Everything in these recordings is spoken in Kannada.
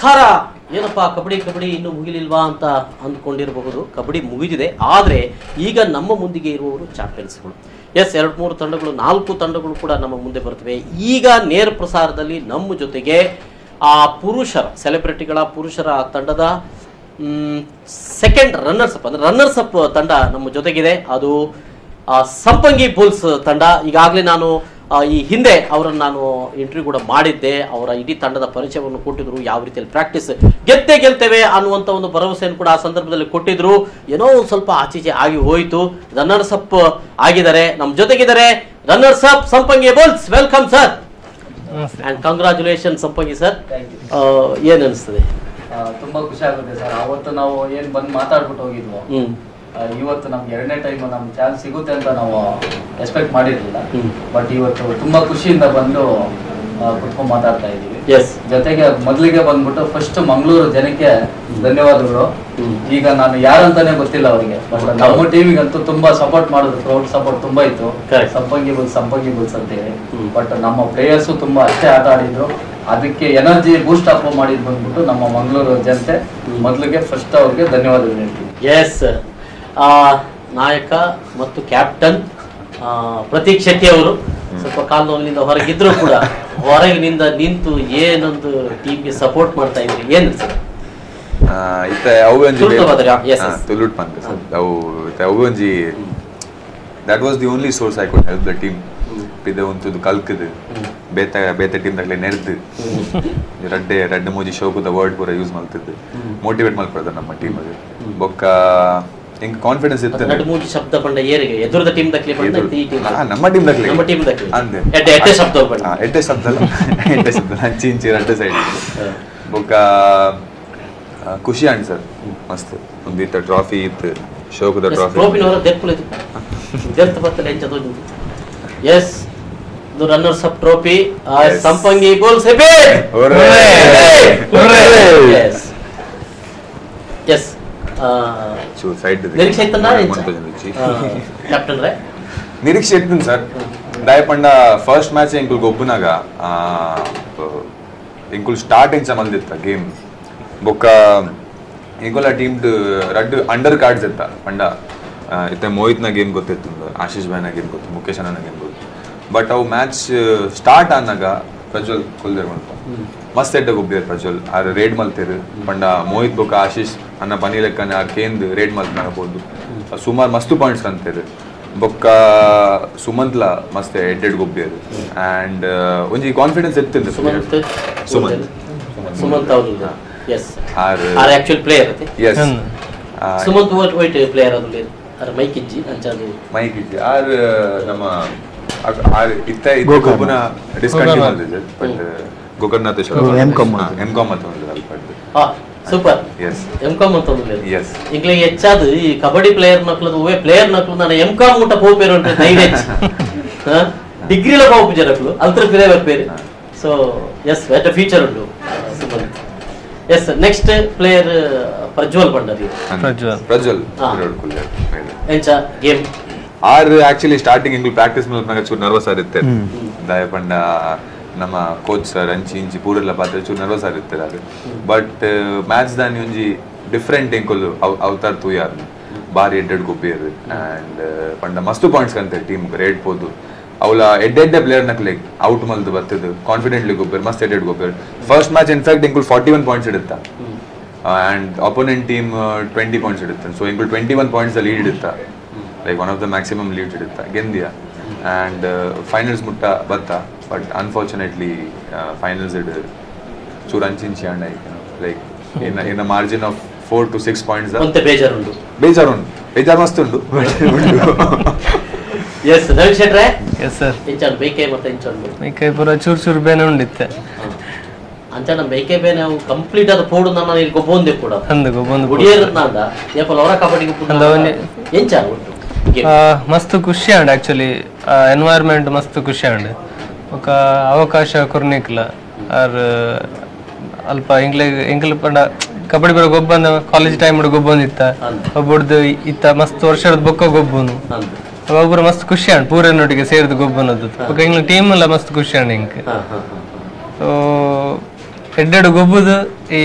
ಧಿಕ್ಕಾರ ಏನಪ್ಪಾ ಕಬಡ್ಡಿ ಕಬಡ್ಡಿ ಇನ್ನೂ ಮುಗಿಲಿಲ್ವಾ ಅಂತ ಅಂದ್ಕೊಂಡಿರಬಹುದು. ಕಬಡ್ಡಿ ಮುಗಿದಿದೆ, ಆದರೆ ಈಗ ನಮ್ಮ ಮುಂದಿಗೆ ಇರುವವರು ಚಾಂಪಿಯನ್ಸ್ಗಳು. ಎಸ್, 2-3 ತಂಡಗಳು, 4 ತಂಡಗಳು ಕೂಡ ನಮ್ಮ ಮುಂದೆ ಬರ್ತವೆ. ಈಗ ನೇರ ಪ್ರಸಾರದಲ್ಲಿ ನಮ್ಮ ಜೊತೆಗೆ ಆ ಪುರುಷರ ಸೆಲೆಬ್ರಿಟಿಗಳ ಪುರುಷರ ತಂಡದ ಸೆಕೆಂಡ್ ರನ್ನರ್ಸ್ ಅಪ್ ಅಂದರೆ ರನ್ನರ್ಸ್ ಅಪ್ ತಂಡ ನಮ್ಮ ಜೊತೆಗಿದೆ. ಅದು ಸಂಪಂಗಿ ಬುಲ್ಸ್ ತಂಡ. ಈಗಾಗಲೇ ನಾನು ಈ ಹಿಂದೆ ಅವರನ್ನು ನಾನು ಇಂಟರ್ವ್ಯೂ ಕೂಡ ಮಾಡಿದ್ದೆ. ಅವರ ಇಡೀ ತಂಡದ ಪರಿಚಯವನ್ನು ಕೊಟ್ಟಿದ್ರು, ಯಾವ ರೀತಿಯಲ್ಲಿ ಪ್ರಾಕ್ಟೀಸ್ ಗೆಲ್ತೇವೆ ಅನ್ನುವಂಥ ಒಂದು ಭರವಸೆಯನ್ನು ಕೂಡ ಆ ಸಂದರ್ಭದಲ್ಲಿ ಕೊಟ್ಟಿದ್ರು. ಏನೋ ಒಂದು ಸ್ವಲ್ಪ ಆಚೀಚೆ ಆಗಿ ಹೋಯಿತು. ರನ್ನರ್ಸ್ ಅಪ್ ಆಗಿದ್ದಾರೆ, ನಮ್ಮ ಜೊತೆಗಿದ್ದಾರೆ runners up Sampangi Bulls. Welcome sir and congratulation Sampangi sir. ಏನ್ ಅನಿಸ್ತದೆ? ತುಂಬಾ ಖುಷಿ ಆಗುತ್ತೆ ಸರ್. ಅವತ್ತು ನಾವು ಏನ್ ಬಂದು ಮಾತಾಡ್ಬಿಟ್ಟು ಹೋಗಿದ್ವು, ಇವತ್ತು ನಮ್ಗೆ 2ನೇ ಟೈಮ್ ನಮ್ಗೆ ಚಾನ್ಸ್ ಸಿಗುತ್ತೆ ಅಂತ ನಾವು ಎಕ್ಸ್ಪೆಕ್ಟ್ ಮಾಡಿರ್ಲಿಲ್ಲ. ಬಟ್ ಇವತ್ತು ತುಂಬಾ ಖುಷಿಯಿಂದ ಬಂದು ಕುತ್ಕೊಂಡ್ ಮಾತಾಡ್ತಾ ಇದೀವಿ. ಜೊತೆಗೆ ಮೊದಲಿಗೆ ಬಂದ್ಬಿಟ್ಟು ಫಸ್ಟ್ ಮಂಗಳೂರು ಜನಕ್ಕೆ ಧನ್ಯವಾದಗಳು. ಈಗ ನಾನು ಯಾರಂತಾನೆ ಗೊತ್ತಿಲ್ಲ ಅವರಿಗೆ, ಬಟ್ ನಮ್ಮ ಟೀಮಿಗಂತೂ ತುಂಬಾ ಸಪೋರ್ಟ್ ಮಾಡಿದ್ರು. ಕ್ರೌಡ್ ಸಪೋರ್ಟ್ ತುಂಬಾ ಇತ್ತು. ಸಂಪಂಗಿ ಬುಲ್ಸ್ ಅಂತ ಹೇಳಿ. ಬಟ್ ನಮ್ಮ ಪ್ಲೇಯರ್ಸು ತುಂಬಾ ಅಷ್ಟೇ ಆಟ ಆಡಿದ್ರು. ಅದಕ್ಕೆ ಎನರ್ಜಿ ಬೂಸ್ಟ್ ಅಪ್ ಮಾಡಿದ್ ಬಂದ್ಬಿಟ್ಟು ನಮ್ಮ ಮಂಗಳೂರು ಜನತೆ. ಮೊದಲಿಗೆ ಫಸ್ಟ್ ಅವ್ರಿಗೆ ಧನ್ಯವಾದಗಳು ಹೇಳ್ತೀನಿ. ಎಸ್, ನಾಯಕ ಮತ್ತು ಕ್ಯಾಪ್ಟನ್ ಪ್ರತೀಕ್ ಶೆಟ್ಟಿ ಅವರು ಸ್ವಲ್ಪ ಕಾಲ್ನೋವಿನಿಂದ ಹೊರಗಿದ್ರು ಕೂಡ ಹೊರಗಿನಿಂದ ನಿಂತು ಏನೊಂದು ಟೀಮ್ಗೆ ಸಪೋರ್ಟ್ ಮಾಡ್ತಾ ಇದ್ರಿ. ಏನು sir that was the only source I could help the team. Pide untu kalkide beta team dagle nerdu redde moji show the word pura use maltidde motivate malpada namma team age bokka ಇಂಗ್ ಕಾನ್ಫಿಡೆನ್ಸ್ ಇತ್ತು. ಎರಡು ಮೂರು ಶಬ್ದ ಬಂಡ ಏರಿಗೆ ಎದುರದ ಟೀಮ್ ದಕ್ಲೆ ಬಂದ ಈ ಟೀಮ್ ನಮ್ಮ ಟೀಮ್ ದಕ್ಲೆ ಅಂದೆ ಎಡ್ಡೆ ಶಬ್ದ ಬಂಡ ಎಡ್ಡೆ ಶಬ್ದ ಚಿಂಚಿ ಎರಡು ಸೈಡ್ ಬೊಕ್ಕ ಖುಷಿ ಆಂಡ್ ಸರ್ ಮಸ್ತ್ ಒಂದಿತ್ತ ಟ್ರಾಫಿ ಇತ್ತು ಶೋಕದ ಟ್ರಾಫಿ ನವರ ದೆಪ್ಪುಲಿತು ದೆರ್ತ ಬತ್ತಲೆ ಎಂಚದು. ಎಸ್, ದು runners up trophy Sampangi Bulls ಹೆಬೆ. ಎಸ್ ಎಸ್ ನಿರೀಕ್ಷೆ ಇತ್ತು ಸರ್. ದಯಪಂಡ ಫಸ್ಟ್ ಮ್ಯಾಚ್ ಇಂಕುಲ್ ಗೊಬ್ಬನಾಗ ಇಂಕುಲ್ ಸ್ಟಾರ್ಟಿಂಗ್ ಚಮಲ್ದಿತ್ತ ಗೇಮ್ ಬೊಕ್ಕ ಇಂಕುಲ್ ಆ ಟೀಮ್ ರಡ್ ಅಂಡರ್ ಕಾರ್ಡ್ಸ್ ಇತ್ತ ಪಂಡ ಇತ್ತ ಮೋಹಿತ್ನ ಗೇಮ್ ಗೊತ್ತಿತ್ತು, ಆಶೀಶ್ ಭಾಯ್ನ ಗೇಮ್ ಗೊತ್ತು, ಮುಖೇಶ್ ಅಣ್ಣನ ಗೇಮ್ ಗೊತ್ತು. ಬಟ್ ಅವು ಮ್ಯಾಚ್ ಸ್ಟಾರ್ಟ್ ಆನಾಗ ಪ್ರಜ್ವಲ್ ಕುಲ್ದೇವ್ ಅಂತ ಮಸ್ತ್ ಎಡ್ಡ ಗೊಬ್ಬಿಯರ್ ಪ್ರಜ್ವಲ್ ಆದ್ರೆ ರೇಡ್ ಮಲ್ತೇರು ಪಂಡ ಮೋಹಿತ್ ಬೊಕ್ಕ ಆಶೀಶ್ ಅನ್ನ ಬನಿ ಲೆಕ್ಕನ ಕೇಂದ್ ರೇಡ್ ಮಲ್ತನಾಗಬಹುದು. ಸುಮಾರು ಮಸ್ತ್ ಪಾಯಿಂಟ್ಸ್ ಅಂತೇರು ಬೊಕ್ಕ ಸುಮಂತ್ಲ ಮಸ್ತ್ ಎಡ್ಡೆಡ್ ಗೊಬ್ಬಿಯರು ಅಂಡ್ ಒಂಜಿ ಕಾನ್ಫಿಡೆನ್ಸ್ ಇತ್ತು ಸುಮಂತ್ ಅವರು. ಎಸ್, ಆರ್ ಆಕ್ಚುಯಲ್ ಪ್ಲೇಯರ್ ಅತೆ. ಎಸ್, ಸುಮಂತ್ ವೈಟ್ ಪ್ಲೇಯರ್ ಅದು ಆರ್ ಮೈಕ್ ಇಜ್ಜಿ ಅಂಚಾದು ಮೈಕ್ ಇಜ್ಜಿ ಆರ್ ನಮ್ಮ ಆರ್ ಇತ್ತ ಗೊಬ್ಬನ ಡಿಸ್ಕಂಟಿನ್ಯೂ ಮಾಡಿದೆ. ಬಟ್ ಗೋಕರ್ಣಾಥೇಶ್ವರ ಎಂ.ಕಾಮ್ ಅಂತ ಒಂದು ಅಲ್ಪಡ್ದು. ಸೂಪರ್. ಎಸ್, ಎಂ.ಕಾಮ್ ಅಂತ ಒಂದು. ಎಸ್, ಇಂಗ್ಲೆ ಹೆಚ್ಚಾದು ಈ ಕಬಡ್ಡಿ ಪ್ಲೇಯರ್ ನಕ್ಲದು ಓವೆ ಪ್ಲೇಯರ್ ನಕ್ಲು ನಾನು ಎಂ.ಕಾಮ್ ಊಟ ಹೋಗ್ಬೇರು ಅಂತ ಧೈರ್ಯ ಡಿಗ್ರಿಲ ಹೋಗು ಜನಕ್ಲು ಅಲ್ತರ ಬೇರೆ ಬರ್ಬೇರು. ಸೊ ಎಸ್, ವೆಟ್ ಫ್ಯೂಚರ್ ಉಂಟು Sumanth. Yes, next player Prajwal Bhandari. Prajwal ಎಂಚ ಗೇಮ್ ಆರ್ ಆಕ್ಚುಲಿ ಸ್ಟಾರ್ಟಿಂಗ್ ಇಂಗ್ಲು ಪ್ರಾಕ್ಟೀಸ್ ಮೇಲೆ ಚೂರು ನರ್ವಸ್ ಆಗಿರುತ್ತೆ. ದಯಪಂಡ ನಮ್ಮ ಕೋಚ್ ಸರ್ ಅಂಚಿ ಇಂಚಿ ಪೂರೆಲ್ಲ ಪಾತ್ರ ಚೂರು ನರ್ವಸ್ ಆಗಿರ್ತಾರೆ ಅದು. ಬಟ್ ಮ್ಯಾಚ್ ದಾನಿ ಒಂಜಿ ಡಿಫ್ರೆಂಟ್ ಎಂಕುಲು ಅವತಾರ ತೂಯಾರ್ ಬಾರಿ ಎಡ್ಡೆಡ್ ಗೊಬ್ಬಿಯರು ಅಂಡ್ ಪಂಡ ಮಸ್ತ್ ಪಾಯಿಂಟ್ಸ್ ಕಂತೆ ಟೀಮ್ ರೇಡ್ ಪೋದು ಅವಳ ಎಡ್ಡೆಡ್ಡೆ ಪ್ಲೇಯರ್ ನಕ್ಲೆ ಔಟ್ ಮಲ್ದು ಬರ್ತದೆ ಕಾನ್ಫಿಡೆಂಟ್ಲಿ ಗೊಬ್ಬೇರು ಮಸ್ತ್ ಎಡ್ಡೆಡ್ ಗೊಬ್ಬೇರು. ಫಸ್ಟ್ ಮ್ಯಾಚ್ ಇನ್ಫ್ಯಾಕ್ಟ್ ಇಂಕುಲ್ 41 ಪಾಯಿಂಟ್ಸ್ ಇಡುತ್ತಾ ಅಂಡ್ ಅಪೋನೆಂಟ್ ಟೀಮ್ 20 ಪಾಯಿಂಟ್ಸ್ ಇಡುತ್ತೆ. ಸೊ ಇಂಕುಲ್ 21 ಪಾಯಿಂಟ್ಸ್ ಲೀಡ್ ಇಡುತ್ತಾ, like one of the maximum lead ಇಡುತ್ತಾ ಗೆಂದಿಯ ಅಂಡ್ ಫೈನಲ್ಸ್ ಮುಟ್ಟ ಬತ್ತ. ಬಟ್ ಅನ್ಫಾರ್ಚುನೇಟ್ಲಿ ಫೈನಲ್ಸ್ ಇಡ್ ಚೂರು ಅಂಚಿಂಚಿ ಅಂಡ like in a margin of 4 to 6 points ಬೇಜಾರು ಮಸ್ತ್ ಉಂಟು. ಎಸ್, ರವಿ ಶೆಟ್ರೆ. Yes sir. ಇಂಚಾನ್ ಬೇಕೆ ಮತ್ತೆ ಇಂಚಾನ್ ಬೇಕೆ ಪೂರ ಚೂರು ಬೇನೆ ಉಂಡಿತ್ತೆ ಅಂಚಾನ ಬೇಕೆ ಬೇನೆ ಅವು ಕಂಪ್ಲೀಟ್ ಆದ ಪೋಡು ನಾನು ಇಲ್ಲಿ ಗೊಬ್ಬೊಂದೆ ಕೂಡ ಅಂದ ಗೊಬ್ಬೊಂದು ಗುಡಿಯರ್ ನಾಂದ ಏಪಲ್ ಅವರ ಕಬಡ್ಡಿ ಎಂಚಾನ್ ಉಂಟು ಮಸ್ತ್ ಖುಷಿ ಆಂಡ್ ಆಕ್ಚುಲಿ ಎನ್ವೈರ್ಮೆಂಟ್ ಮಸ್ತ್ ಖುಷಿ ಆಂಡ್ ఒక ಅವಕಾಶ ಕೊರ್ನಿಕ್ಲ ಆರ್ ಅಲ್ಪ ಇಂಗ್ಲ ಪಂಡ ಕಬಡ್ಡಿ ಬರೋ ಗೊಬ್ಬಂದ ಕಾಲೇಜ್ ಟೈಮ್ ಗೊಬ್ಬೊಂದಿತ್ತ ಒಬ್ಬಡ್ದು ಇತ್ತ ಮಸ್ತ್ ವರ್ಷದ ಬೊಕ್ಕ ಗೊಬ್ಬನು ಒಬ್ಬರು ಮಸ್ತ್ ಖುಷಿ ಆಂಡ್ ಪೂರನೊಟ್ಟಿಗೆ ಸೇರಿದ ಗೊಬ್ಬನದ್ದು ಇಂಗ್ಲ ಟೀಮ್ ಎಲ್ಲ ಮಸ್ತ್ ಖುಷಿ ಆಂಡ್ ಇಂಕ್. ಸೊ ಎಡ್ಡೆಡು ಗೊಬ್ಬುದು ಈ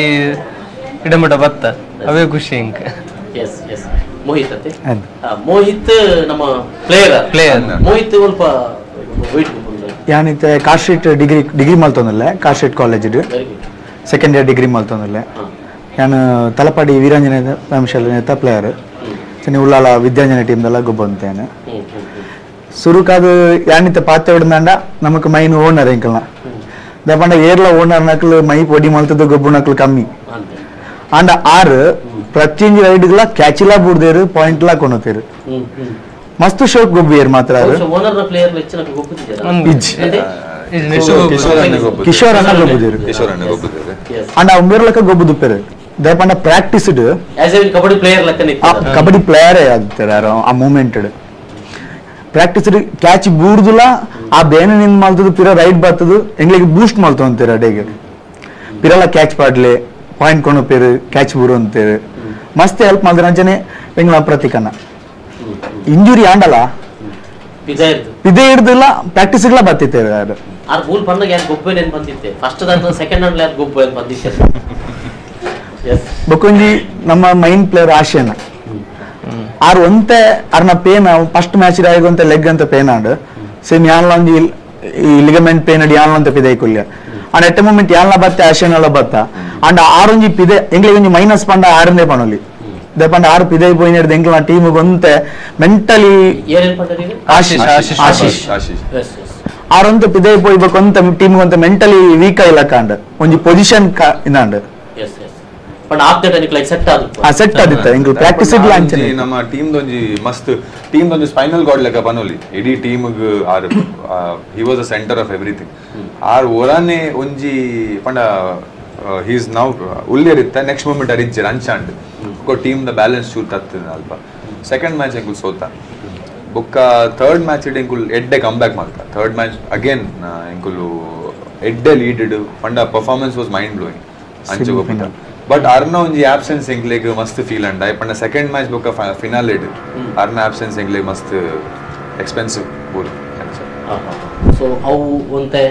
ಇಡಮಟ ಭತ್ತ ಅವೇ ಖುಷಿ ಇಂಕ. ಎಸ್ ಎಸ್ ಮೋಹಿತ್ ಅಂತೆ ಮೋಹಿತ್ ನಮ್ಮ ಪ್ಲೇಯರ್ ಮೋಹಿತ್ ಸ್ವಲ್ಪ ವೆಯ್ಟ್ ಯಾನಿತ್ತೆ ಕಾಶ್ರೀಟ್ ಡಿಗ್ರಿ ಮಲ್ತೊಂದಲ್ಲೇ ಕಾಶ್ರೀಟ್ ಕಾಲೇಜ್ ಸೆಕೆಂಡ್ ಇಯರ್ ಡಿಗ್ರಿ ಮಲ್ತೊಂದಲ್ಲೇ ನಾನು ತಲಪಾಡಿ ವೀರಾಂಜನೇಯ ವಂಶಾಲ ಪ್ಲೇಯರ್ ಚೆನ್ನ ಉಳ್ಳಾಲ ವಿದ್ಯಾಂಜನ ಟೀಮ್ದೆಲ್ಲ ಗೊಬ್ಬಂತೇನೆ ಸುರುಕಾದು ಯಾನಿತ್ತೆ ಪಾತೆ ಹೊಡೆದಾಂಡ ನಮಕ್ ಮೈನ್ ಓನರ್ ಎಂಕಲ್ನ ದಪಂಡ ಏರ್ಲ ಓನರ್ ನಕಲ್ ಮೈ ಪೊಡಿ ಮಲ್ತದ ಗೊಬ್ಬು ನಕಲ್ ಕಮ್ಮಿ ಅಂಡ ಆರು ಪ್ರತಿಯೊಂದು ರೈಡ್ಗಳ ಕ್ಯಾಚಿಲ ಬುಡ್ದೇರು ಪಾಯಿಂಟ್ಲ ಕೊನೋತೇರು ಮಸ್ತ್ ಶೋಕ್ ಗೊಬ್ಬಿಯರ್ ಮಾತ್ರ ಕಿಶೋರ್ ಅನ್ನ ಗೊಬ್ಬುದೇರು ಅಂಡ ಒಂಬೇರ್ಲಕ ಗೊಬ್ಬುದುಪ್ಪೇರು ದಯಪಂಡ ಪ್ರಾಕ್ಟೀಸ್ ಕಬಡ್ಡಿ ಪ್ಲೇಯರೇ ಆಗ್ತಾರೆ ಯಾರು ಆ ಮೂಮೆಂಟ್ ಪ್ರಾಕ್ಟೀಸ್ ಕ್ಯಾಚ್ ಬೂರ್ದುಲ ಆ ಬೇನಿಂದ ಮಲ್ತದು ಪಿರ ರೈಡ್ ಬರ್ತದು ಎಂಗ್ಲಿಗೆ ಬೂಸ್ಟ್ ಮಲ್ತು ಅಂತೀರ ಅಡೆಗೆ ಪಿರಲ್ಲ ಕ್ಯಾಚ್ ಪಾಡ್ಲೆ ಪಾಯಿಂಟ್ ಕೊನೋಪೇರು ಕ್ಯಾಚ್ ಬೂರು ಅಂತೇರು ಮಸ್ತ್ ಹೆಲ್ಪ್ ಮಾಡಿದ್ರೆ ಅಂಚನೆ ಎಂಗ್ಲ ಪ್ರತೀಕನ ಇಂಜುರಿ ಆಂಡಲ್ಲ ಇದೇ ಹಿಡ್ದಿಲ್ಲ ಪ್ರಾಕ್ಟೀಸ್ಗಳ ಬರ್ತಿತ್ತೇವೆ ಯಾರು ಆರ್ ಗೋಲ್ ಬಂದಾಗ ಯಾರು ಗೊಬ್ಬೆ ಬಂದಿತ್ತೆ ಫಸ್ಟ್ ಸೆಕೆಂಡ್ ಹ್ಯಾಂಡ್ ಯಾರು ಗೊಬ್ಬೆ ಬಂದಿತ್ತೆ ಬೊಕೊಂಜಿ ನಮ್ಮ ಮೈನ್ ಪ್ಲೇಯರ್ ಆಶಯನ ಆರು ಒಂತೆ ಅರ್ನ ಪೇನ್ ಫಸ್ಟ್ ಮ್ಯಾಚ್ ಆಗೊಂತ ಲೆಗ್ ಅಂತ ಪೇನ್ ಆಡ್ ಸೇಮ್ ಯಾನ್ಲೊಂಜಿ ಈ ಲಿಗಮೆಂಟ್ ಪೇನ್ ಅಡಿ ಯಾನ್ಲಂತ ಪಿದೆ ಕೊಲ್ಯ ಅಂಡ್ ಎಟ್ ಮೂಮೆಂಟ್ ಯಾನ್ಲ ಬತ್ತೆ ಆಶಯನಲ್ಲ ಬತ್ತ ಅಂಡ್ ಆರೊಂಜಿ ಪಿದೆ ಎಂಗ್ಲಿಗೆ ಮೈನಸ್ ಪಂಡ ಆರನೇ ಪಣೋಲಿ ದಪಂಡ ಆರು ಪಿದೆ ಪೋಯಿನ ಹಿಡಿದು ಎಂಗ್ಲ ಟೀಮ್ ಗೊಂತೆ ಮೆಂಟಲಿ ಆಶೀಶ್ ಆರೊಂತ ಪಿದೆ ಪೋಯಿ ಬೊಂತ ಟೀಮ್ ಗೊಂತ ಮೆಂಟಲಿ ವೀಕ್ ಇಲ್ಲ ಕಾಂಡ್ ಒಂಜಿ ಪೊಸಿಷನ್ ಇದಾಂಡ್ ಸೆಟ್ ಆದಿತ್ತೆ ಇಂಗ್ ಪ್ರಾಕ್ಟೀಸ್ ಇಲ್ಲ ಅಂಚನೆ ನಮ್ಮ ಟೀಮ್ ದೊಂಜಿ ಮಸ್ತ್ ಟೀಮ್ ದೊಂಜಿ ಸ್ಪೈನಲ್ ಕಾರ್ಡ್ ಲೆಕ್ಕ ಬನೋಲಿ ಇಡೀ ಟೀಮ್ ಆರ್ he was the centre of everything ಆರ್ ಒರಾನೆ ಒಂಜಿ ಪಂಡ ಹಿ ಇಸ್ ನೌ ಉಲ್ಲೇರಿತ್ತ ನೆಕ್ಸ್ಟ್ ಮೂಮೆಂಟ್ ಅರಿಂಚರ್ ಅಂಚಾಂಡ್ ಟೀಮ್ ದ ಬ್ಯಾಲೆನ್ಸ್ ಚೂರ್ ತತ್ತದ ಅಲ್ಪ ಸೆಕೆಂಡ್ ಮ್ಯಾಚ್ ಎಂಕುಲ್ ಸೋತ ಬೊಕ್ಕ ಥರ್ಡ್ ಮ್ಯಾಚ್ ಇಡ್ ಎಂಕುಲ್ ಎಡ್ಡೆ ಕಮ್ ಬ್ಯಾಕ್ ಮಾಡ್ತ ಥರ್ಡ್ ಮ್ಯಾಚ್ ಅಗೇನ್ ಎಂಕುಲು ಎಡ್ಡೆ ಲೀಡೆಡ್ ಪಂಡ ಪರ್ಫಾರ್ಮೆನ್ಸ್ ವಾಸ್ ಮೈಂಡ್ ಬ್ಲೋಯಿಂಗ್ ಅಂಚೆ ಗೊತ್ತಿಲ್ಲ ಬಟ್ ಅರ್ನ ಒಂಜಿ ಆಬ್ಸೆನ್ಸ್ ಎಂಕ್ಲೆಗ್ ಮಸ್ತ್ ಫೀಲ್ ಅಂಡ್ ಪಂಡ ಸೆಕೆಂಡ್ ಮ್ಯಾಚ್ ಬೊಕ್ಕ ಫಿನಾಲ್ ಇಡ್ ಅರ್ನ ಆಬ್ಸೆನ್ಸ್ ಎಂಕ್ಲೆಗ್ ಮಸ್ತ್ ಎಕ್ಸ್ಪೆನ್ಸಿವ್ ಬೋಲ್ ಸೊ ಅವು ಒಂತೆ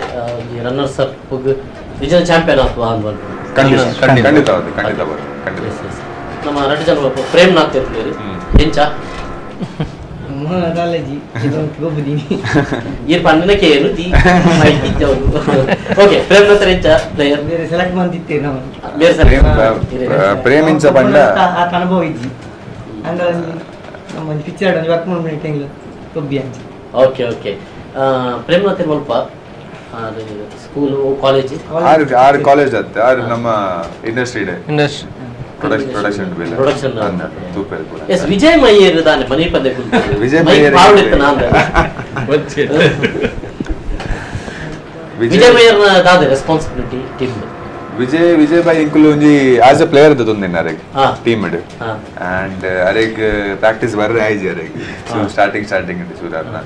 ರನ್ನರ್ಸ್ ಅಪ್ ರಿಜನಲ್ ಚಾಂಪಿಯನ್ ಅಥವಾ ಅನ್ವಲ್ ಖಂಡಿತ ನಮ್ಮ ನಟ ಜನ ಪ್ರೇಮ್ ನಾಥ್ ಇರ್ತೀರಿ ಎಂಚ ಈ ಪನ್ನಕ್ಕೆ ಏನು ದಿ ಓಕೆ ಪ್ರೇಮ್ ನಾಥ್ ಎಂಚ ಪ್ಲೇಯರ್ ಬೇರೆ ಸೆಲೆಕ್ಟ್ ಮಾಡ್ತಿತ್ತೇವೆ ನಾವು ಪ್ರೇಮ್ ಇಂಚ ಬಂಡ ಅನುಭವ ಇದ್ದಿ ಅಂದ್ರೆ ನಮ್ಮ ಪಿಕ್ಚರ್ ವರ್ಕ್ ಮಾಡ್ಬಿಟ್ಟು ಕೊಬ್ಬಿ ಅಂಚ ಓಕೆ ಓಕೆ ಪ್ರೇಮ್ ನಾಥ್ ಸ್ವಲ್ಪ ಸ್ಕೂಲು ಕಾಲೇಜ್ ಆರು ಕಾಲೇಜ್ ಆಗುತ್ತೆ ಆರು ನಮ್ಮ ಇಂಡಸ್ಟ್ರಿ ಪ್ರೊಡಕ್ಷನ್ ಎಸ್ ವಿಜಯ್ ಮಯ್ಯರ್ ದಾನೆ ಮನೆ ಪಂದೆ ವಿಜಯ್ ಮಯ್ಯರ್ ವಿಜಯ್ ಮಯ್ಯರ್ ದಾದೆ ರೆಸ್ಪಾನ್ಸಿಬಿಲಿಟಿ ಟೀಮ್ ವಿಜಯ್ ಬಾಯ್ ಇಂಕುಲು ಒಂಜಿ ಆಸ್ ಎ ಪ್ಲೇಯರ್ ದೊಂದಿನ ಅರೆಗ್ ಟೀಮ್ ಇಡ್ ಅಂಡ್ ಅರೆಗ್ ಪ್ರಾಕ್ಟೀಸ್ ಬರ್ರೆ ಆಯ್ಜಿ ಅರೆಗ್ ಸ್ಟಾರ್ಟಿಂಗ್ ಚೂರಾರ್ನ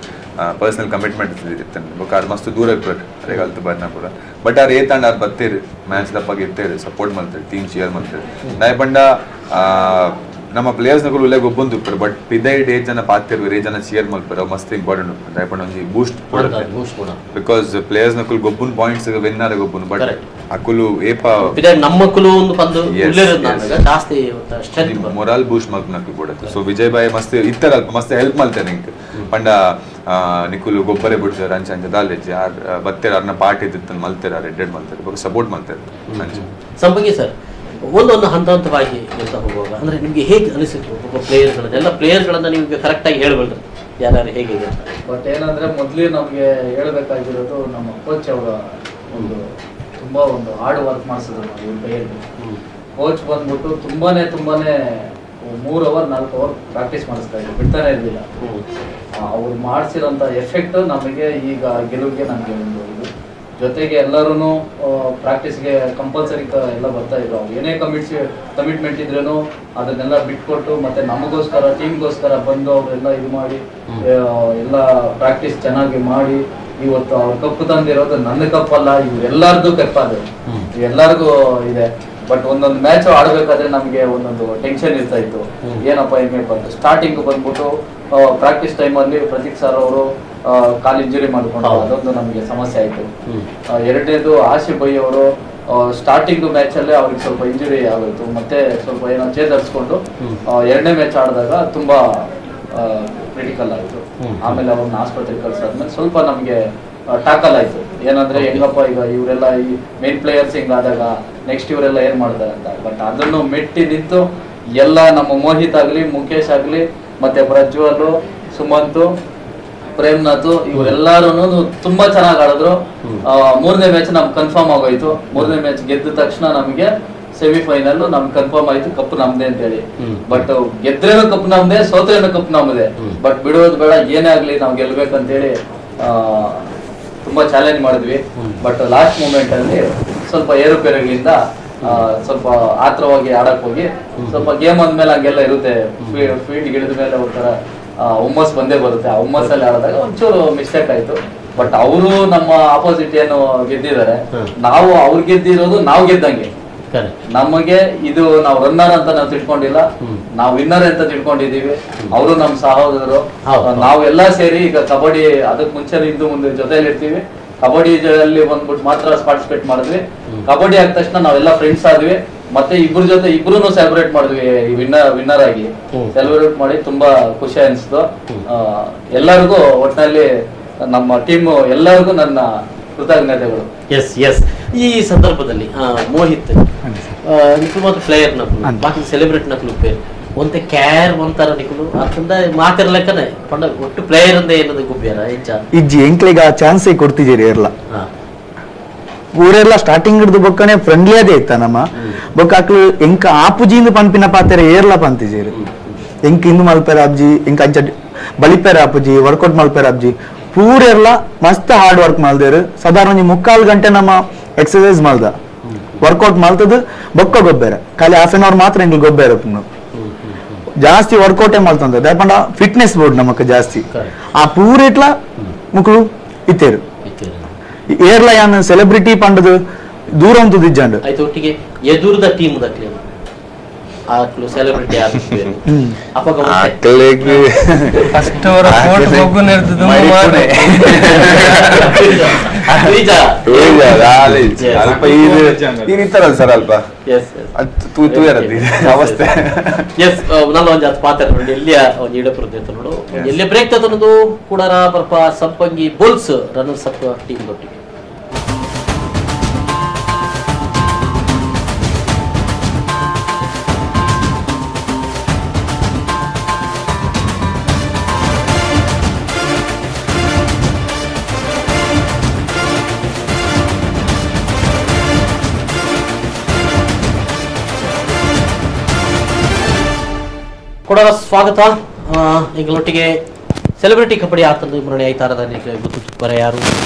ಪರ್ಸನಲ್ ಕಮಿಟ್ಮೆಂಟ್ ಇರ್ತೇನೆ ಬೊಕ್ಕ ಆರ್ ಮಸ್ತ್ ದೂರ ಇಪ್ಪಟ್ಟು ಅರೆಗ್ ಅಲ್ತು ಬರ್ನ ಪೂರ ಬಟ್ ಆರ್ ಏತಾಂಡ್ ಆರ್ ಬತ್ತೇರು ಮ್ಯಾಚ್ ದಪ್ಪಾಗಿ ಇರ್ತೇರು ಸಪೋರ್ಟ್ ಮಾಡ್ತಾರೆ ಟೀಮ್ ಚಿಯರ್ ಮಾಡ್ತಾರೆ ನಾಯ್ ಪಂಡ ನಮ್ಮ ಪ್ಲೇಯರ್ಸ್ ನಕಲು ಉಲ್ಲೆ ಗೊಬ್ಬಂದು ಇಪ್ಪರು ಬಟ್ ಪಿದೈಡ್ ಏಜ್ ಜನ ಪಾತಿರು ಏಜ್ ಜನ ಚಿಯರ್ ಮಾಡ್ತಾರೆ ಮಸ್ತ್ ಇಂಪಾರ್ಟೆಂಟ್ ಉಂಟು ನಾಯ್ ಪಂಡ ಒಂಜಿ ಬೂಸ್ಟ್ ಕೊಡುತ್ತೆ ಬಿಕಾಸ್ ಪ್ಲೇಯರ್ಸ್ ನಕಲು ಗೊಬ್ಬನ್ ಪಾಯಿಂಟ್ಸ್ ವಿನ್ನರ್ ಗೊಬ್ಬನ್ ಬಟ್ ಅಕುಲು ಏಪ ನಮ್ಮಕುಲು ಒಂದು ಪಂದು ಜಾಸ್ತಿ ಮೊರಾಲ್ ಬೂಸ್ಟ್ ಮಾಡ್ಕೊಳಕ್ಕೆ ಕೊಡುತ್ತೆ ಸೊ ವಿಜಯ್ ಬಾಯ್ ಮಸ್ತ್ ಇತ್ತರ ಮಸ್ತ್ ಹೆಲ್ಪ್ ಮಾಡ್ತಾರೆ ನಿಂಗೆ ಪಂಡ ನಿಕುಲು ಗೊಬ್ಬರೇ ಬಿಡ್ತಾರೆ ಅಂಚೆ ಅಂಚೆ ದಾಲೆಜ್ಜಿ ಆರ್ ಬತ್ತೇರ ಅರ್ನ ಪಾರ್ಟಿ ಇದ್ದಿತ್ತು ಮಲ್ತಾರೆ ರೆಡ್ಡೆಡ್ ಮಾಡ್ತಾರೆ ಸಪೋರ್ಟ್ ಮಾಡ್ತಾರೆ ಅಂಚೆ ಸಂಪಂಗಿ ಸರ್ ಒಂದೊಂದು ಹಂತ ಹಂತವಾಗಿ ಅಂತ ಹೋಗುವಾಗ ಅಂದ್ರೆ ನಿಮ್ಗೆ ಹೇಗೆ ಅನಿಸಿತ್ತು ಒಬ್ಬ ಪ್ಲೇಯರ್ಗಳನ್ನ ಎಲ್ಲ ಪ್ಲೇಯರ್ಗಳನ್ನ ನಿಮ್ಗೆ ಕರೆಕ್ಟ್ ಆಗಿ ಹೇಳ್ಬಲ್ರಿ ಯಾರು ಹೇಗೆ ಬಟ್ ಏನಂದ್ರೆ ಮೊದಲೇ ನಮ್ಗೆ ಹೇಳ್ಬೇಕಾಗಿರೋದು ನಮ್ಮ ಕೋಚ್ ಅವರ ಒಂದು ತುಂಬಾ ಒಂದು ಹಾರ್ಡ್ ವರ್ಕ್ ಮಾಡಿಸಿದ್ರು ನಾವು ಇವ್ರ ಕೈಯಲ್ಲಿ ಕೋಚ್ ಬಂದ್ಬಿಟ್ಟು ತುಂಬಾನೇ 3 ಅವರ್ 4 ಅವರ್ ಪ್ರಾಕ್ಟೀಸ್ ಮಾಡಿಸ್ತಾ ಇದ್ರು ಬಿಡ್ತಾನೆ ಇರಲಿಲ್ಲ ಅವ್ರು ಮಾಡಿಸಿರೋಂಥ ಎಫೆಕ್ಟ್ ನಮಗೆ ಈಗ ಗೆಲುವಿಗೆ ನಮಗೆ ಒಂದು ಇದು ಜೊತೆಗೆ ಎಲ್ಲರೂ ಪ್ರಾಕ್ಟೀಸ್ಗೆ ಕಂಪಲ್ಸರಿ ಎಲ್ಲ ಬರ್ತಾ ಇದ್ರು ಅವ್ರು ಏನೇ ಕಮಿಟ್ಮೆಂಟ್ ಇದ್ರೂ ಅದನ್ನೆಲ್ಲ ಬಿಟ್ಕೊಟ್ಟು ಮತ್ತೆ ನಮಗೋಸ್ಕರ ಟೀಮ್ಗೋಸ್ಕರ ಬಂದು ಅವರೆಲ್ಲ ಇದು ಮಾಡಿ ಎಲ್ಲ ಪ್ರಾಕ್ಟೀಸ್ ಚೆನ್ನಾಗಿ ಮಾಡಿ ಇವತ್ತು ಅವ್ರ ಕಪ್ಪು ತಂದಿರೋದು ನನ್ನ ಕಪ್ಪಲ್ಲ ಇವ್ರೆಲ್ಲಾರ್ದು ಕಪ್ ಅದು ಎಲ್ಲರಿಗೂ ಇದೆ ಬಟ್ ಒಂದೊಂದು ಮ್ಯಾಚ್ ಆಡ್ಬೇಕಾದ್ರೆ ನಮ್ಗೆ ಒಂದೊಂದು ಟೆನ್ಷನ್ ಇರ್ತಾ ಇತ್ತು ಏನಪ್ಪ ಹಿಂಗೆ ಬಂತು ಸ್ಟಾರ್ಟಿಂಗ್ ಬಂದ್ಬಿಟ್ಟು ಪ್ರಾಕ್ಟೀಸ್ ಟೈಮಲ್ಲಿ ಪ್ರತೀಕ್ ಸರ್ ಅವರು ಕಾಲ್ ಇಂಜುರಿ ಮಾಡ್ಕೊಂಡು ಅದೊಂದು ನಮಗೆ ಸಮಸ್ಯೆ ಆಯ್ತು ಎರಡನೇದು ಆಶಿಫ್ ಭೈ ಅವರು ಸ್ಟಾರ್ಟಿಂಗ್ ಮ್ಯಾಚ್ ಅಲ್ಲೇ ಅವ್ರಿಗೆ ಸ್ವಲ್ಪ ಇಂಜುರಿ ಆಗೋಯ್ತು, ಮತ್ತೆ ಸ್ವಲ್ಪ ಏನೋ ಚೇತರಿಸ್ಕೊಂಡು ಎರಡನೇ ಮ್ಯಾಚ್ ಆಡಿದಾಗ ತುಂಬಾ ಕ್ರಿಟಿಕಲ್ ಆಯ್ತು. ಆಮೇಲೆ ಅವ್ರನ್ನ ಆಸ್ಪತ್ರೆಗೆ ಕಳ್ಸಾದ್ಮೇಲೆ ಸ್ವಲ್ಪ ನಮ್ಗೆ ಟಾಕಲ್ ಆಯ್ತು, ಏನಂದ್ರೆ ಹೆಂಗಪ್ಪ ಈಗ ಇವರೆಲ್ಲ ಈ ಮೇನ್ ಪ್ಲೇಯರ್ಸ್ ಹಿಂಗಾದಾಗ ನೆಕ್ಸ್ಟ್ ಇವರೆಲ್ಲ ಏನ್ ಮಾಡ್ತಾರೆ ಅಂತ. ಬಟ್ ಅದನ್ನು ಮೆಟ್ಟಿ ನಿಂತು ಎಲ್ಲ ನಮ್ಮ ಮೋಹಿತ್ ಆಗ್ಲಿ, ಮುಖೇಶ್ ಆಗ್ಲಿ, ಮತ್ತೆ ಪ್ರಜ್ವಲ್, ಸುಮಂತ್, ಪ್ರೇಮ್ನಾಥ್ ಇವರೆಲ್ಲಾರು ತುಂಬಾ ಚೆನ್ನಾಗಿ ಆಡಿದ್ರು. ಮೂರನೇ ಮ್ಯಾಚ್ ನಮ್ಗೆ ಕನ್ಫರ್ಮ್ ಆಗೋಯ್ತು. ಮೂರನೇ ಮ್ಯಾಚ್ ಗೆದ್ದ ತಕ್ಷಣ ನಮಗೆ ಸೆಮಿಫೈನಲ್ ನಮ್ಗೆ ಕನ್ಫರ್ಮ್ ಆಯ್ತು ಕಪ್ ನಮ್ದೇ ಅಂತ ಹೇಳಿ. ಬಟ್ ಗೆದ್ರೇನು ಕಪ್ ನಮ್ದೇ, ಸೋತ್ರೇನು ಕಪ್ ನಮ್ದೇ. ಬಟ್ ಬಿಡೋದು ಬೇಡ, ಏನೇ ಆಗ್ಲಿ ನಾವು ಗೆಲ್ಬೇಕಂತ ಹೇಳಿ ತುಂಬಾ ಚಾಲೆಂಜ್ ಮಾಡಿದ್ವಿ. ಬಟ್ ಲಾಸ್ಟ್ ಮೂಮೆಂಟ್ ಅಲ್ಲಿ ಸ್ವಲ್ಪ ಏರುಪೇರುಗಳಿಂದ ಸ್ವಲ್ಪ ಆತ್ರವಾಗಿ ಆಡಕ್ ಹೋಗಿ ಸ್ವಲ್ಪ ಗೇಮ್ ಅಂದ್ಮೇಲೆ ಹಂಗೆಲ್ಲ ಇರುತ್ತೆ, ಫೀಲ್ಡ್ ಗಿಳಿದ ಮೇಲೆ ಒಂಥರ ಹುಮ್ಮಸ್ ಬಂದೇ ಬರುತ್ತೆ. ಆ ಹುಮ್ಮಸ್ಸಲ್ಲಿ ಆಡಿದಾಗ ಒಂಚೂರು ಮಿಸ್ಟೇಕ್ ಆಯ್ತು. ಬಟ್ ಅವರು ನಮ್ಮ ಆಪೋಸಿಟ್ ಏನು ಗೆದ್ದಿದ್ದಾರೆ, ನಾವು ಅವ್ರು ಗೆದ್ದಿರೋದು ನಾವು ಗೆದ್ದಂಗೆ. ನಮಗೆ ಇದು ನಾವು ರನ್ನರ್ ಅಂತ ನಾವು ತಿಳ್ಕೊಂಡಿಲ್ಲ, ನಾವು ವಿನ್ನರ್ ಅಂತ ತಿಳ್ಕೊಂಡಿದೀವಿ. ಅವರು ನಮ್ಮ ಸಹೋದರರು, ನಾವೆಲ್ಲ ಸೇರಿ ಈಗ ಕಬಡ್ಡಿ ಅದಕ್ಕೆ ಮುಂಚೆ ಹಿಂದೂ ಮುಂದೆ ಜೊತೆಲಿ ಇರ್ತೀವಿ. ಕಬಡ್ಡಿಯಲ್ಲಿ ಬಂದ್ಬಿಟ್ಟು ಮಾತ್ರ ಪಾರ್ಟಿಸಿಪೇಟ್ ಮಾಡಿದ್ವಿ. ಕಬಡ್ಡಿ ಆದ ತಕ್ಷಣ ನಾವೆಲ್ಲ ಫ್ರೆಂಡ್ಸ್ ಆದ್ವಿ. ಮತ್ತೆ ಇಬ್ರ ಜೊತೆ ಇಬ್ರು ಸೆಲೆಬ್ರೇಟ್ ಮಾಡಿದ್ವಿ, ವಿನ್ನರ್ ಆಗಿ ಸೆಲೆಬ್ರೇಟ್ ಮಾಡಿ ತುಂಬಾ ಖುಷಿ ಅನಿಸ್ತು. ಎಲ್ಲರಿಗೂ ಒಟ್ಟಿನಲ್ಲಿ ನಮ್ಮ ಟೀಮ್ ಎಲ್ಲರಿಗೂ ನನ್ನ ಕೃತಜ್ಞತೆಗಳು. ಎಸ್ ಎಸ್ ಈ ಸಂದರ್ಭದಲ್ಲಿ ಮೋಹಿತ್ ನಿಖಿಲ್ ಮತ್ತು ಪ್ಲೇಯರ್ ನಕಲು ಬಾಕಿ ಸೆಲೆಬ್ರೇಟ್ ನಕಲು ಪೇರ್ ಒಂತೆ ಕ್ಯಾರ್ ಒಂತರ ನಿಖಲು ಅರ್ಥಂದ ಮಾತಿರ್ಲಕ್ಕನೆ ಪಂಡ ಒಟ್ಟು ಪ್ಲೇಯರ್ ಅಂದ ಏನದು ಗುಬ್ಬ್ಯಾರ ಹೆಚ್ಚ ಇಜ್ಜಿ ಎಂಕ್ಲಿಗ ಚಾನ್ಸ್ ಕೊಡ್ತಿದ್ದೀರಿ ಇರ್ಲ ಊರೆಲ್ಲ ಸ್ಟಾರ್ಟಿಂಗ್ ಹಿಡಿದು ಬೊಕ್ಕನೆ ಫ್ರೆಂಡ್ಲಿ ಅದೇ ಇತ್ತ ನಮ್ಮ ಬೊಕ್ಕ ಅಕ್ಲು ಎಂಕ ಆಪುಜಿಂದ ಪಂಪಿನ ಪಾತೆರೆ ಏರ್ಲ ಪಂತಿಜೀರಿ ಎಂಕ್ ಇಂದು ಮಲ್ಪೇರ ಅಬ್ಜಿ ಎಂಕ ಅಂಚ ಬಲಿಪೇರ ಅಪ್ಪುಜಿ ವರ್ಕೌಟ್ ಮಲ್ಪೇರ ಅಬ್ಜಿ ಪೂರೆಲ್ಲ ಮಸ್ತ್ ಹಾರ್ಡ್ ವರ್ಕ್ ಮಲ್ದೇರು. ಸಾಧಾರಣ 3/4 ಗಂಟೆ ನಮ್ಮ ಎಕ್ಸರ್ಸೈಸ್ ಮಲ್ದ ವರ್ಕೌಟ್ ಮಲ್ತದ ಬೊಕ್ಕ ಗೊಬ್ಬರ ಖಾಲಿ ಹಾಫ್ ಅನ್ ಅವರ್ ಮಾತ್ರ ಎಂಗ್ಲು ಗೊಬ್ಬರ ಜಾಸ್ತಿ ವರ್ಕೌಟೇ ಮಲ್ತಂದ ದಾಪಂಡ ಫಿಟ್ನೆಸ್ ಬೋರ್ಡ್ ನಮಕ್ ಜಾಸ್ತಿ ಆ ಪೂರೆಟ್ಲ ಮುಕ್ಳು ಇತ್ತೇರು ಏರ್ಲ ಯಾನ್ ಸೆಲೆಬ್ರಿಟಿ ಪಂಡದು ದೂರ ಉಂಟು ದಿಜ್ಜಂಡು ಆಯ್ತು. ಒಟ್ಟಿಗೆ ಎದುರದ ಟೀಮ್ ದಕ್ಲೆ ಆಕ್ಲು ಸೆಲೆಬ್ರಿಟಿ ಆಗ್ಬೇಕು ಅಪಗ ಆಕಲೆಗೆ ಫಸ್ಟ್ ಅವರ ಫೋಟೋ ಹೋಗು ನಿರ್ದದು ಮಾರೆ ನಿಜ ಅಲ್ಪ ಇರಿತಾರಲ್ಲ ಸರ್ ಅಲ್ಪ ತೂ ಇರತ್ತೆ ಅವಸ್ಥೆ. ಎಸ್ ನನ್ನ ಒಂಜಿ ಅದು ಪಾತ್ರ ನೋಡಿ ಎಲ್ಲಿಯ ಒಂದು ಇಡಪುರದ ನೋಡು ಎಲ್ಲಿ ಬ್ರೇಕ್ ತನ್ನದು ಕೂಡರ ಬರ್ಪ Sampangi bulls runners up team ಒಟ್ಟಿಗೆ ಕೂಡ ಸ್ವಾಗತ. ಈಗಲೊಟ್ಟಿಗೆ ಸೆಲೆಬ್ರಿಟಿ ಕಬಡ್ಡಿ ಆತಂದು ಮರಣೆ ಆಯ್ತಾರದ ಗೊತ್ತು ಬರ ಯಾರು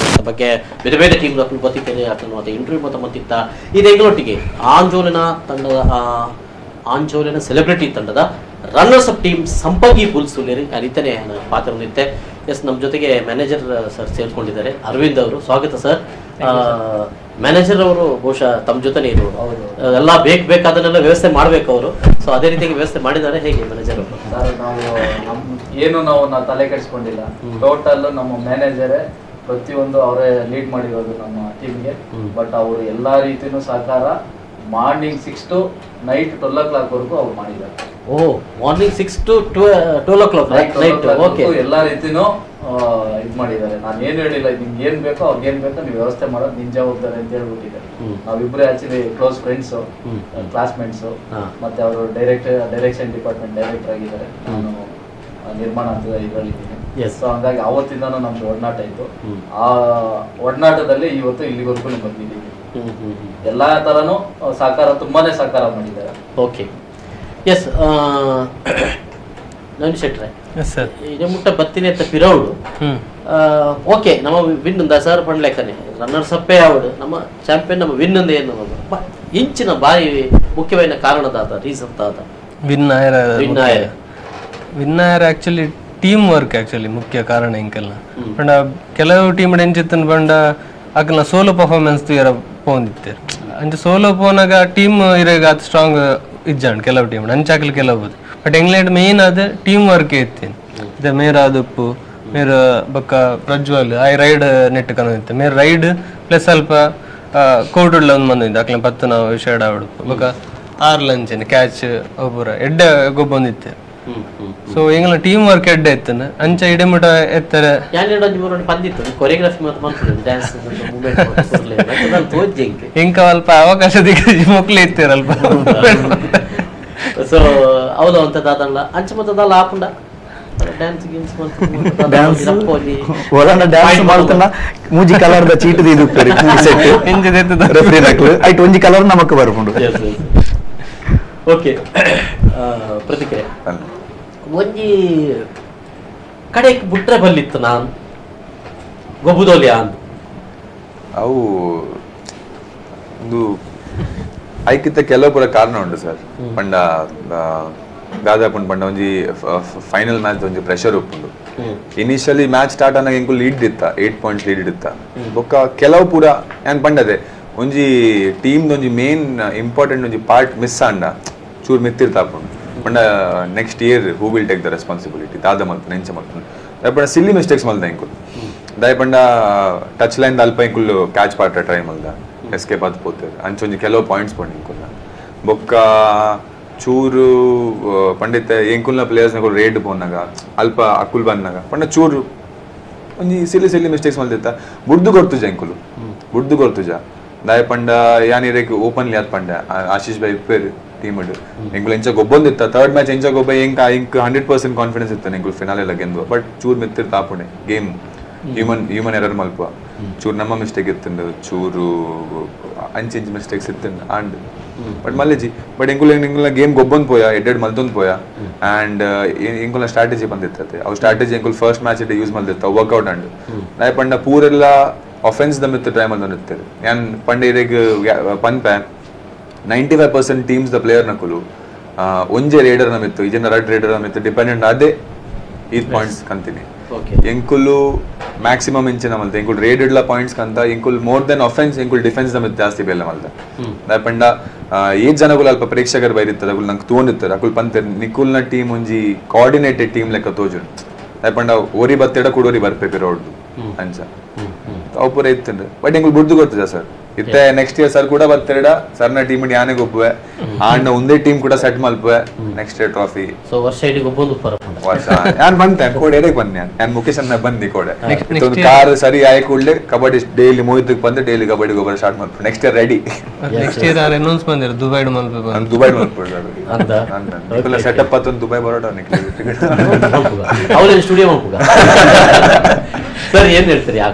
ಬಗ್ಗೆ ಬೇರೆ ಬೇರೆ ಟೀಮ್ ಬತ್ತಿದ್ದೇನೆ ಆತನು ಮತ್ತೆ ಇಂಟರ್ವ್ಯೂ ಮತ್ತೆ ಮತ್ತಿತ್ತ ಇದು ಈಗಲೊಟ್ಟಿಗೆ ಆಂಜೋಲಿನ ಸೆಲೆಬ್ರಿಟಿ ತಂಡದ runners up team Sampangi bulls ಅನಿತನೇ ಪಾತ್ರ ಹೊಂದಿತ್ತೆ. ಎಸ್ ನಮ್ಮ ಜೊತೆಗೆ ಮ್ಯಾನೇಜರ್ ಸರ್ ಸೇರ್ಕೊಂಡಿದ್ದಾರೆ, ಅರವಿಂದ್ ಅವರು. ಸ್ವಾಗತ ಸರ್. ಮ್ಯಾನೇಜರ್ ಅವರು ಬಹುಶಃ ತಮ್ಮ ಜೊತೆನೇ ಇರೋರು, ಎಲ್ಲ ಬೇಕಾದನ್ನೆಲ್ಲ ವ್ಯವಸ್ಥೆ ಮಾಡ್ಬೇಕು ಅವರು. ಸೊ ಅದೇ ರೀತಿಯಾಗಿ ವ್ಯವಸ್ಥೆ ಮಾಡಿದ್ದಾರೆ. ಹೇಗೆ ಮ್ಯಾನೇಜರ್ ಅವರು? ನಾವು ತಲೆ ಕೆಡಿಸ್ಕೊಂಡಿಲ್ಲ. ಟೋಟಲ್ ನಮ್ಮ ಮ್ಯಾನೇಜರೇ ಪ್ರತಿಯೊಂದು ಅವರೇ ಲೀಡ್ ಮಾಡಿರೋದು ನಮ್ಮ ಟೀಮ್ಗೆ. ಬಟ್ ಅವರು ಎಲ್ಲಾ ರೀತಿನೂ ಸಹಕಾರ ಮಾರ್ನಿಂಗ್ 6 to ನೈಟ್ 12 o'clock ವರೆಗೂ ಅವ್ರು ಮಾಡಿದ್ದಾರೆ. ಮಾರ್ನಿಂಗ್ 6 to 12 o'clock ಎಲ್ಲಾ ರೀತಿನೂ ಇದ್ ಮಾಡಿದ್ದಾರೆ. ನಾನು ಏನ್ ಹೇಳಿಲ್ಲ, ನಿಮ್ಗೆ ಏನ್ ಬೇಕೋ ಅವ್ರಿಗೆ ಏನ್ ಬೇಕೋ ನೀವು ವ್ಯವಸ್ಥೆ ಮಾಡೋದು ನಿನ್ ಜವಾಬ್ದಾರಿ ಅಂತ ಹೇಳ್ಬಿಟ್ಟಿದ್ದಾರೆ. ನಾವಿಬ್ರು ಆಕ್ಚುಲಿ ಕ್ಲೋಸ್ ಫ್ರೆಂಡ್ಸ್, ಕ್ಲಾಸ್ಮೇಟ್ಸ್. ಮತ್ತೆ ಅವರು ಡೈರೆಕ್ಷನ್ ಡಿಪಾರ್ಟ್ಮೆಂಟ್ ಡೈರೆಕ್ಟರ್ ಆಗಿದ್ದಾರೆ, ನಾನು ನಿರ್ಮಾಣ ಅಂತ ಇದ್ರಲ್ಲಿದ್ದೀನಿ. ಸೊ ಹಂಗಾಗಿ ಅವತ್ತಿಂದಾನು ನಮ್ದು ಒಡನಾಟ ಇತ್ತು. ಆ ಒಡನಾಟದಲ್ಲಿ ಇವತ್ತು ಇಲ್ಲಿವರೆಗೂ ಬಂದಿದ್ದೀವಿ. ಎಲ್ಲಾ ತರನು ತುಂಬಾನೇ ಸಹಕಾರ ಮಾಡಿದ್ದಾರೆ. ಓಕೆ ಎಸ್ ನವೀನ್ ಶೆಟ್ರೆ ಈಗ ಮುಟ್ಟ ಬತ್ತಿನ ಪಿರೌಡು ಓಕೆ ನಮ್ಮ ವಿನ್ ಸರ್ ಪಂಡ್ಲೆಕ್ಕನೆ ರನ್ನರ್ಸ್ ಅಪ್ಪೇ ಆವಡು ನಮ್ಮ ಚಾಂಪಿಯನ್ ನಮ್ಮ ವಿನ್ ಅಂದ ಏನು ಇಂಚಿನ ಬಾರಿ ಮುಖ್ಯವಾದ ಕಾರಣದಾದ ರೀಸನ್ ಆದ winner actually team work actually ಮುಖ್ಯ ಕಾರಣ ಇಂಕೆಲ್ಲ ಪಂಡ ಕೆಲವು ಟೀಮ್ ಎಂಚಿತ್ತನ್ ಪಂಡ ಅಕಲ್ನ ಸೋಲೋ ಪರ್ಫಾರ್ಮೆನ್ಸ್ ಇರ ಪೋಂದಿತ್ತೆ ಅಂಚೆ ಸೋಲೋ ಪೋನಾಗ ಟೀಮ್ ಇರಾಗ ಸ್ಟ್ರಾಂಗ್ ಇಜ್ಜಾಂಡ್ ಕೆಲವು ಟೀಮ್ ಅಂಚಾಕಲ್ ಕೆಲವು ಬಟ್ ಎಂಗ್ಲೆಂಡ್ ಮೇನ್ ಅದು ಟೀಮ್ ವರ್ಕ್ ಇತ್ತೇನೆ ಇದೆ ಮೇರ ಅದಪ್ಪು ಮೇರ ಬಕ್ಕ ಪ್ರಜ್ವಲ್ ಐ ರೈಡ್ ನೆಟ್ ಕನೋದಿತ್ತೆ ಮೇರ ರೈಡ್ ಪ್ಲಸ್ ಸ್ವಲ್ಪ ಕೋರ್ಟುಡ್ಲ ಒಂದು ಬಂದಿದ್ದೆ ಅಕ್ಲ ಪತ್ತು ನಾವು ವಿಷಯ ಆಡು ಬೊಕ 6 ಲಂಚ್ ಕ್ಯಾಚ್ ಒಬ್ಬರ ಎಡ್ಡ ಗೊಬ್ಬೊಂದಿತ್ತೆ ಸೊ ಇಂಗ್ಲ ಟೀಮ್ ವರ್ಕ್ ಎಡ್ಡೆ ಇತ್ತನ ಅಂಚ ಇಡೆಮುಟ ಎತ್ತರ ಬಂದಿತ್ತು ಕೊರಿಯೋಗ್ರಫಿ ಮತ್ತು ಮಾಡ್ತಾರೆ ಡ್ಯಾನ್ಸ್ ಮೂಮೆಂಟ್ ತೋಜಿ ಇಂಕ ಅಲ್ಪ ಅವಕಾಶ ದಿಕ್ಕ ಮೊಕ್ಲಿ ಇತ್ತಿರಲ್ಪ ಸೊ ಅವಳು ಅಂತದಲ್ಲ ಅಂಚ ಮತ್ತದಲ್ಲ ಆಪುಂಡ ಡ್ಯಾನ್ಸ್ ಗೇಮ್ಸ್ ಡ್ಯಾನ್ಸ್ ಮಾಡ್ತಾನ ಮೂಜಿ ಕಲರ್ದ ಚೀಟದ ಇದು ರೆಫ್ರಿ ನಕ್ಲು ಐಟ್ ಒಂಜಿ ಕಲರ್ ನಮಕ್ ಬರ್ಕೊಂಡು ಓಕೆ ಪ್ರತಿಕ್ರಿಯೆ ಒಂಜಿ ಕಡೆಗೆ ಬಿಟ್ರೆ ಬಲ್ಲಿತ್ತು ನಾನು ಗೊಬ್ಬುದೋಲಿಯ ಅಂತ ಅವು ಒಂದು ಐಕಿತ್ತ ಕೆಲವು ಪೂರ ಕಾರಣ ಉಂಟು ಸರ್ ಪಂಡ ದಾದಾಪುಂಡು ಪಂಡ ಒಂಜಿ ಫೈನಲ್ ಮ್ಯಾಚ್ ಒಂಜಿ ಪ್ರೆಷರ್ ಉಪ್ಪುಂಡು ಇನಿಷಿಯಲಿ ಮ್ಯಾಚ್ ಸ್ಟಾರ್ಟ್ ಆನಾಗ ಎಂಕುಲ್ ಲೀಡ್ ಇತ್ತ 8 ಪಾಯಿಂಟ್ಸ್ ಲೀಡ್ ಇತ್ತ ಬೊಕ್ಕ ಕೆಲವು ಪೂರ ಏನ್ ಪಂಡದೆ ಒಂಜಿ ಟೀಮ್ ಒಂಜಿ ಮೇನ್ ಇಂಪಾರ್ಟೆಂಟ್ ಒಂಜಿ ಪಾರ್ಟ್ ಮಿಸ್ ಆಂಡ ಚೂರ್ ಮಿತ್ತಿರ್ತಾಪುಂಡು ಪಂಡ next year who will take the responsibility ದಾದ ಮಲ್ಪನ ಎಂಚ ಮಲ್ಪನ ದಯಪಂಡ ಸಿಲ್ಲಿ ಮಿಸ್ಟೇಕ್ಸ್ ಮಲ್ದ ಎಂಕುಲ್ ದಯಪಂಡ ಟಚ್ ಲೈನ್ ಅಲ್ಪ ಎಂಕುಲ್ ಕ್ಯಾಚ್ ಪಾರ್ಟ ಟ್ರೈ ಮಲ್ದ ಎಸ್ಕೇಪ್ ಆದ್ ಪೋತೇರ್ ಅಂಚೊಂಜಿ ಕೆಲವು ಪಾಯಿಂಟ್ಸ್ ಪಂಡ ಎಂಕುಲ್ ಬೊಕ್ಕ ಚೂರು ಪಂಡಿತ ಎಂಕುಲ್ನ ಪ್ಲೇಯರ್ಸ್ ರೇಡ್ ಪೋನಾಗ ಅಲ್ಪ ಅಕುಲ್ ಬಂದಾಗ ಪಂಡ ಚೂರು ಒಂಜಿ ಸಿಲ್ಲಿ ಮಿಸ್ಟೇಕ್ಸ್ ಮಲ್ದಿತ್ತ ಬುಡ್ದು ಕೊರ್ತುಜ ಎಂಕುಲು ಬುಡ್ದು ಕೊರ್ತುಜ ದಾಯ ಪಂಡ ಯಾನಿರೇಕ್ ಓಪನ್ಲಿ ಆದ್ ಪಂಡ ಆಶೀಶ್ ಬೈ ಇಪ್ಪೇರು ಟೀಮ್ ಎಂಕುಲ್ ಎಂಚ ಗೊಬ್ಬೊಂದಿತ್ತ ಥರ್ಡ್ ಮ್ಯಾಚ್ ಎಂಚ ಗೊಬ್ಬ ಎಂಕ 100% ಕಾನ್ಫಿಡೆನ್ಸ್ ಇತ್ತು ಎಂಕುಲ್ ಫಿನಾಲೆ ಗೆಂದು ಬಟ್ ಚೂರ್ ಮಿತ್ತಿರ್ ತಾಪುಣೆ ಗೇಮ್ ಹ್ಯೂಮನ್ ಎರರ್ ಮಲ್ಪ ಚೂರು ನಮ್ಮ ಮಿಸ್ಟೇಕ್ ಇತ್ತಂಡು ಚೂರು ಅಂಚಿಂಚ್ ಮಿಸ್ಟೇಕ್ಸ್ ಇತ್ತಂಡು ಆಂಡ್ ಬಟ್ ಮಲ್ಲೆಜಿ ಬಟ್ ಎಂಕುಲ ಗೇಮ್ ಗೊಬ್ಬೊಂದು ಪೋಯ ಎಡ್ಡೆಡ್ ಮಲ್ದೊಂದು ಪೋಯ ಆ್ಯಂಡ್ ಎಂಕುಲ ಸ್ಟ್ರಾಟಜಿ ಬಂದಿರ್ತದೆ ಅವು ಸ್ಟ್ರಾಟಜಿ ಎಂಕುಲ್ ಫಸ್ಟ್ ಮ್ಯಾಚ್ ಇಟ್ಟು ಯೂಸ್ ಮಲ್ದಿರ್ತಾವೆ ವರ್ಕೌಟ್ ಆಂಡ್ ನಾಯಿ ಪಂಡ ಪೂರೆಲ್ಲ ಅಫೆನ್ಸ್ ದಮ್ಮಿತ್ತು ಟ್ರೈ ಮಲ್ದೊಂದಿರ್ತಾರೆ ಯಾನ್ ಪಂಡ ಇರೆಗ್ ಪನ್ಪೆ 95% ಟೀಮ್ಸ್ ದ ಪ್ಲೇಯರ್ ನಕುಲು ಒಂಜೆ ರೇಡರ್ ನಮಿತ್ತು ಈಜಿನ ರಡ್ ರೇಡರ್ ನಮಿತ್ತು ಡಿಪೆಂಡೆಂಟ್ ಅದೇ ಈ ಪಾಯಿಂಟ್ಸ್ ಕಂತೀನಿ ಎಂಕುಲು ಮ್ಯಾಕ್ಸಿಮಮ್ ಇಂಚಿನ ಮಲ್ತೆ ಎಂಕುಲ್ ರೇಡೆಡ್ಲ ಪಾಯಿಂಟ್ಸ್ ಕಂತ ಎಂಕುಲ್ ಮೋರ್ ದೆನ್ ಅಫೆನ್ಸ್ ಎಂಕುಲ್ ಡಿಫೆನ್ಸ್ ನಮಿತ್ತು ಜಾಸ್ತಿ ಬೇಲೆ ಮಲ್ತೆ ದಾಯಪಂಡ ಏಜ್ ಜನಗಳು ಅಲ್ಪ ಪ್ರೇಕ್ಷಕರು ಬೈರಿತ್ತದೆ ಅಕುಲ್ ನಂಗೆ ತೋಂದಿರ್ತಾರೆ ಅಕುಲ್ ಪಂತೇರ್ ನಿಕುಲ್ನ ಟೀಮ್ ಒಂಜಿ ಕೋಆರ್ಡಿನೇಟೆಡ್ ಟೀಮ್ ಲೆಕ್ಕ ತೋಜು ದಾಯಪಂಡ ಓರಿ ಬತ್ತೆಡ ಕೂಡೋರಿ ಬರ್ಪೇಪಿ ರೋಡ್ದು ಅಂಚ ಅವು ಪೂರ ಇತ್ತಂಡು ಬಟ್ ಎಂಕುಲ್ ಬುಡ್ದು ಗೊತ್ತದ ಸರ್ ಇತ್ತೆ ನೆಕ್ಸ್ಟ್ ಇಯರ್ ಸರ್ ಕೂಡ ಬತ್ತೆರಡ ಸರ್ನ ಟೀಮ್ ಯಾನೆ ಗೊಬ್ಬುವೆ ಆಂಡ ಒಂದೇ ಟೀಮ್ ಕೂಡ ಸೆಟ್ ಮಲ್ಪುವೆ ನೆಕ್ಸ್ಟ್ ಇಯರ್ ಟ್ರಾಫಿ ಸೊ ವರ್ಷ ಇಡೀ ಗೊಬ್ಬೊಂದು ವರ್ಷ ಯಾನ್ ಬಂತೆ ಕೋಡೆ ಎಡೆಗೆ ಬಂದೆ ಯಾನ್ ಮುಖೇಶ್ ಅನ್ನ ಬಂದಿ ಕೋಡೆ ಒಂದು ಕಾರ್ ಸರಿ ಆಯ್ ಕೂಡಲೇ ಕಬಡ್ಡಿ ಡೈಲಿ ಮೋಹಿತಕ್ಕೆ ಬಂದು ಡೈಲಿ ಕಬಡ್ಡಿ ಗೊಬ್ಬರ ಸ್ಟಾರ್ಟ್ ಮಾಡ್ಬೇಕು next year ready next year announce ಬಂದಿರ ದುಬೈ ಮಲ್ಪಬೇಕು ನಾನು ದುಬೈ ಮಲ್ಪಡ ಸೆಟಪ್ ಅತ್ತೊಂದು ದುಬೈ ಬರೋಟ ಅವಳೇನು ಸ್ಟುಡಿಯೋ ಮಾಡ್ಬೋದ ಸರ್ ಏನ್ ಹೇಳ್ತೀರಿ ಆ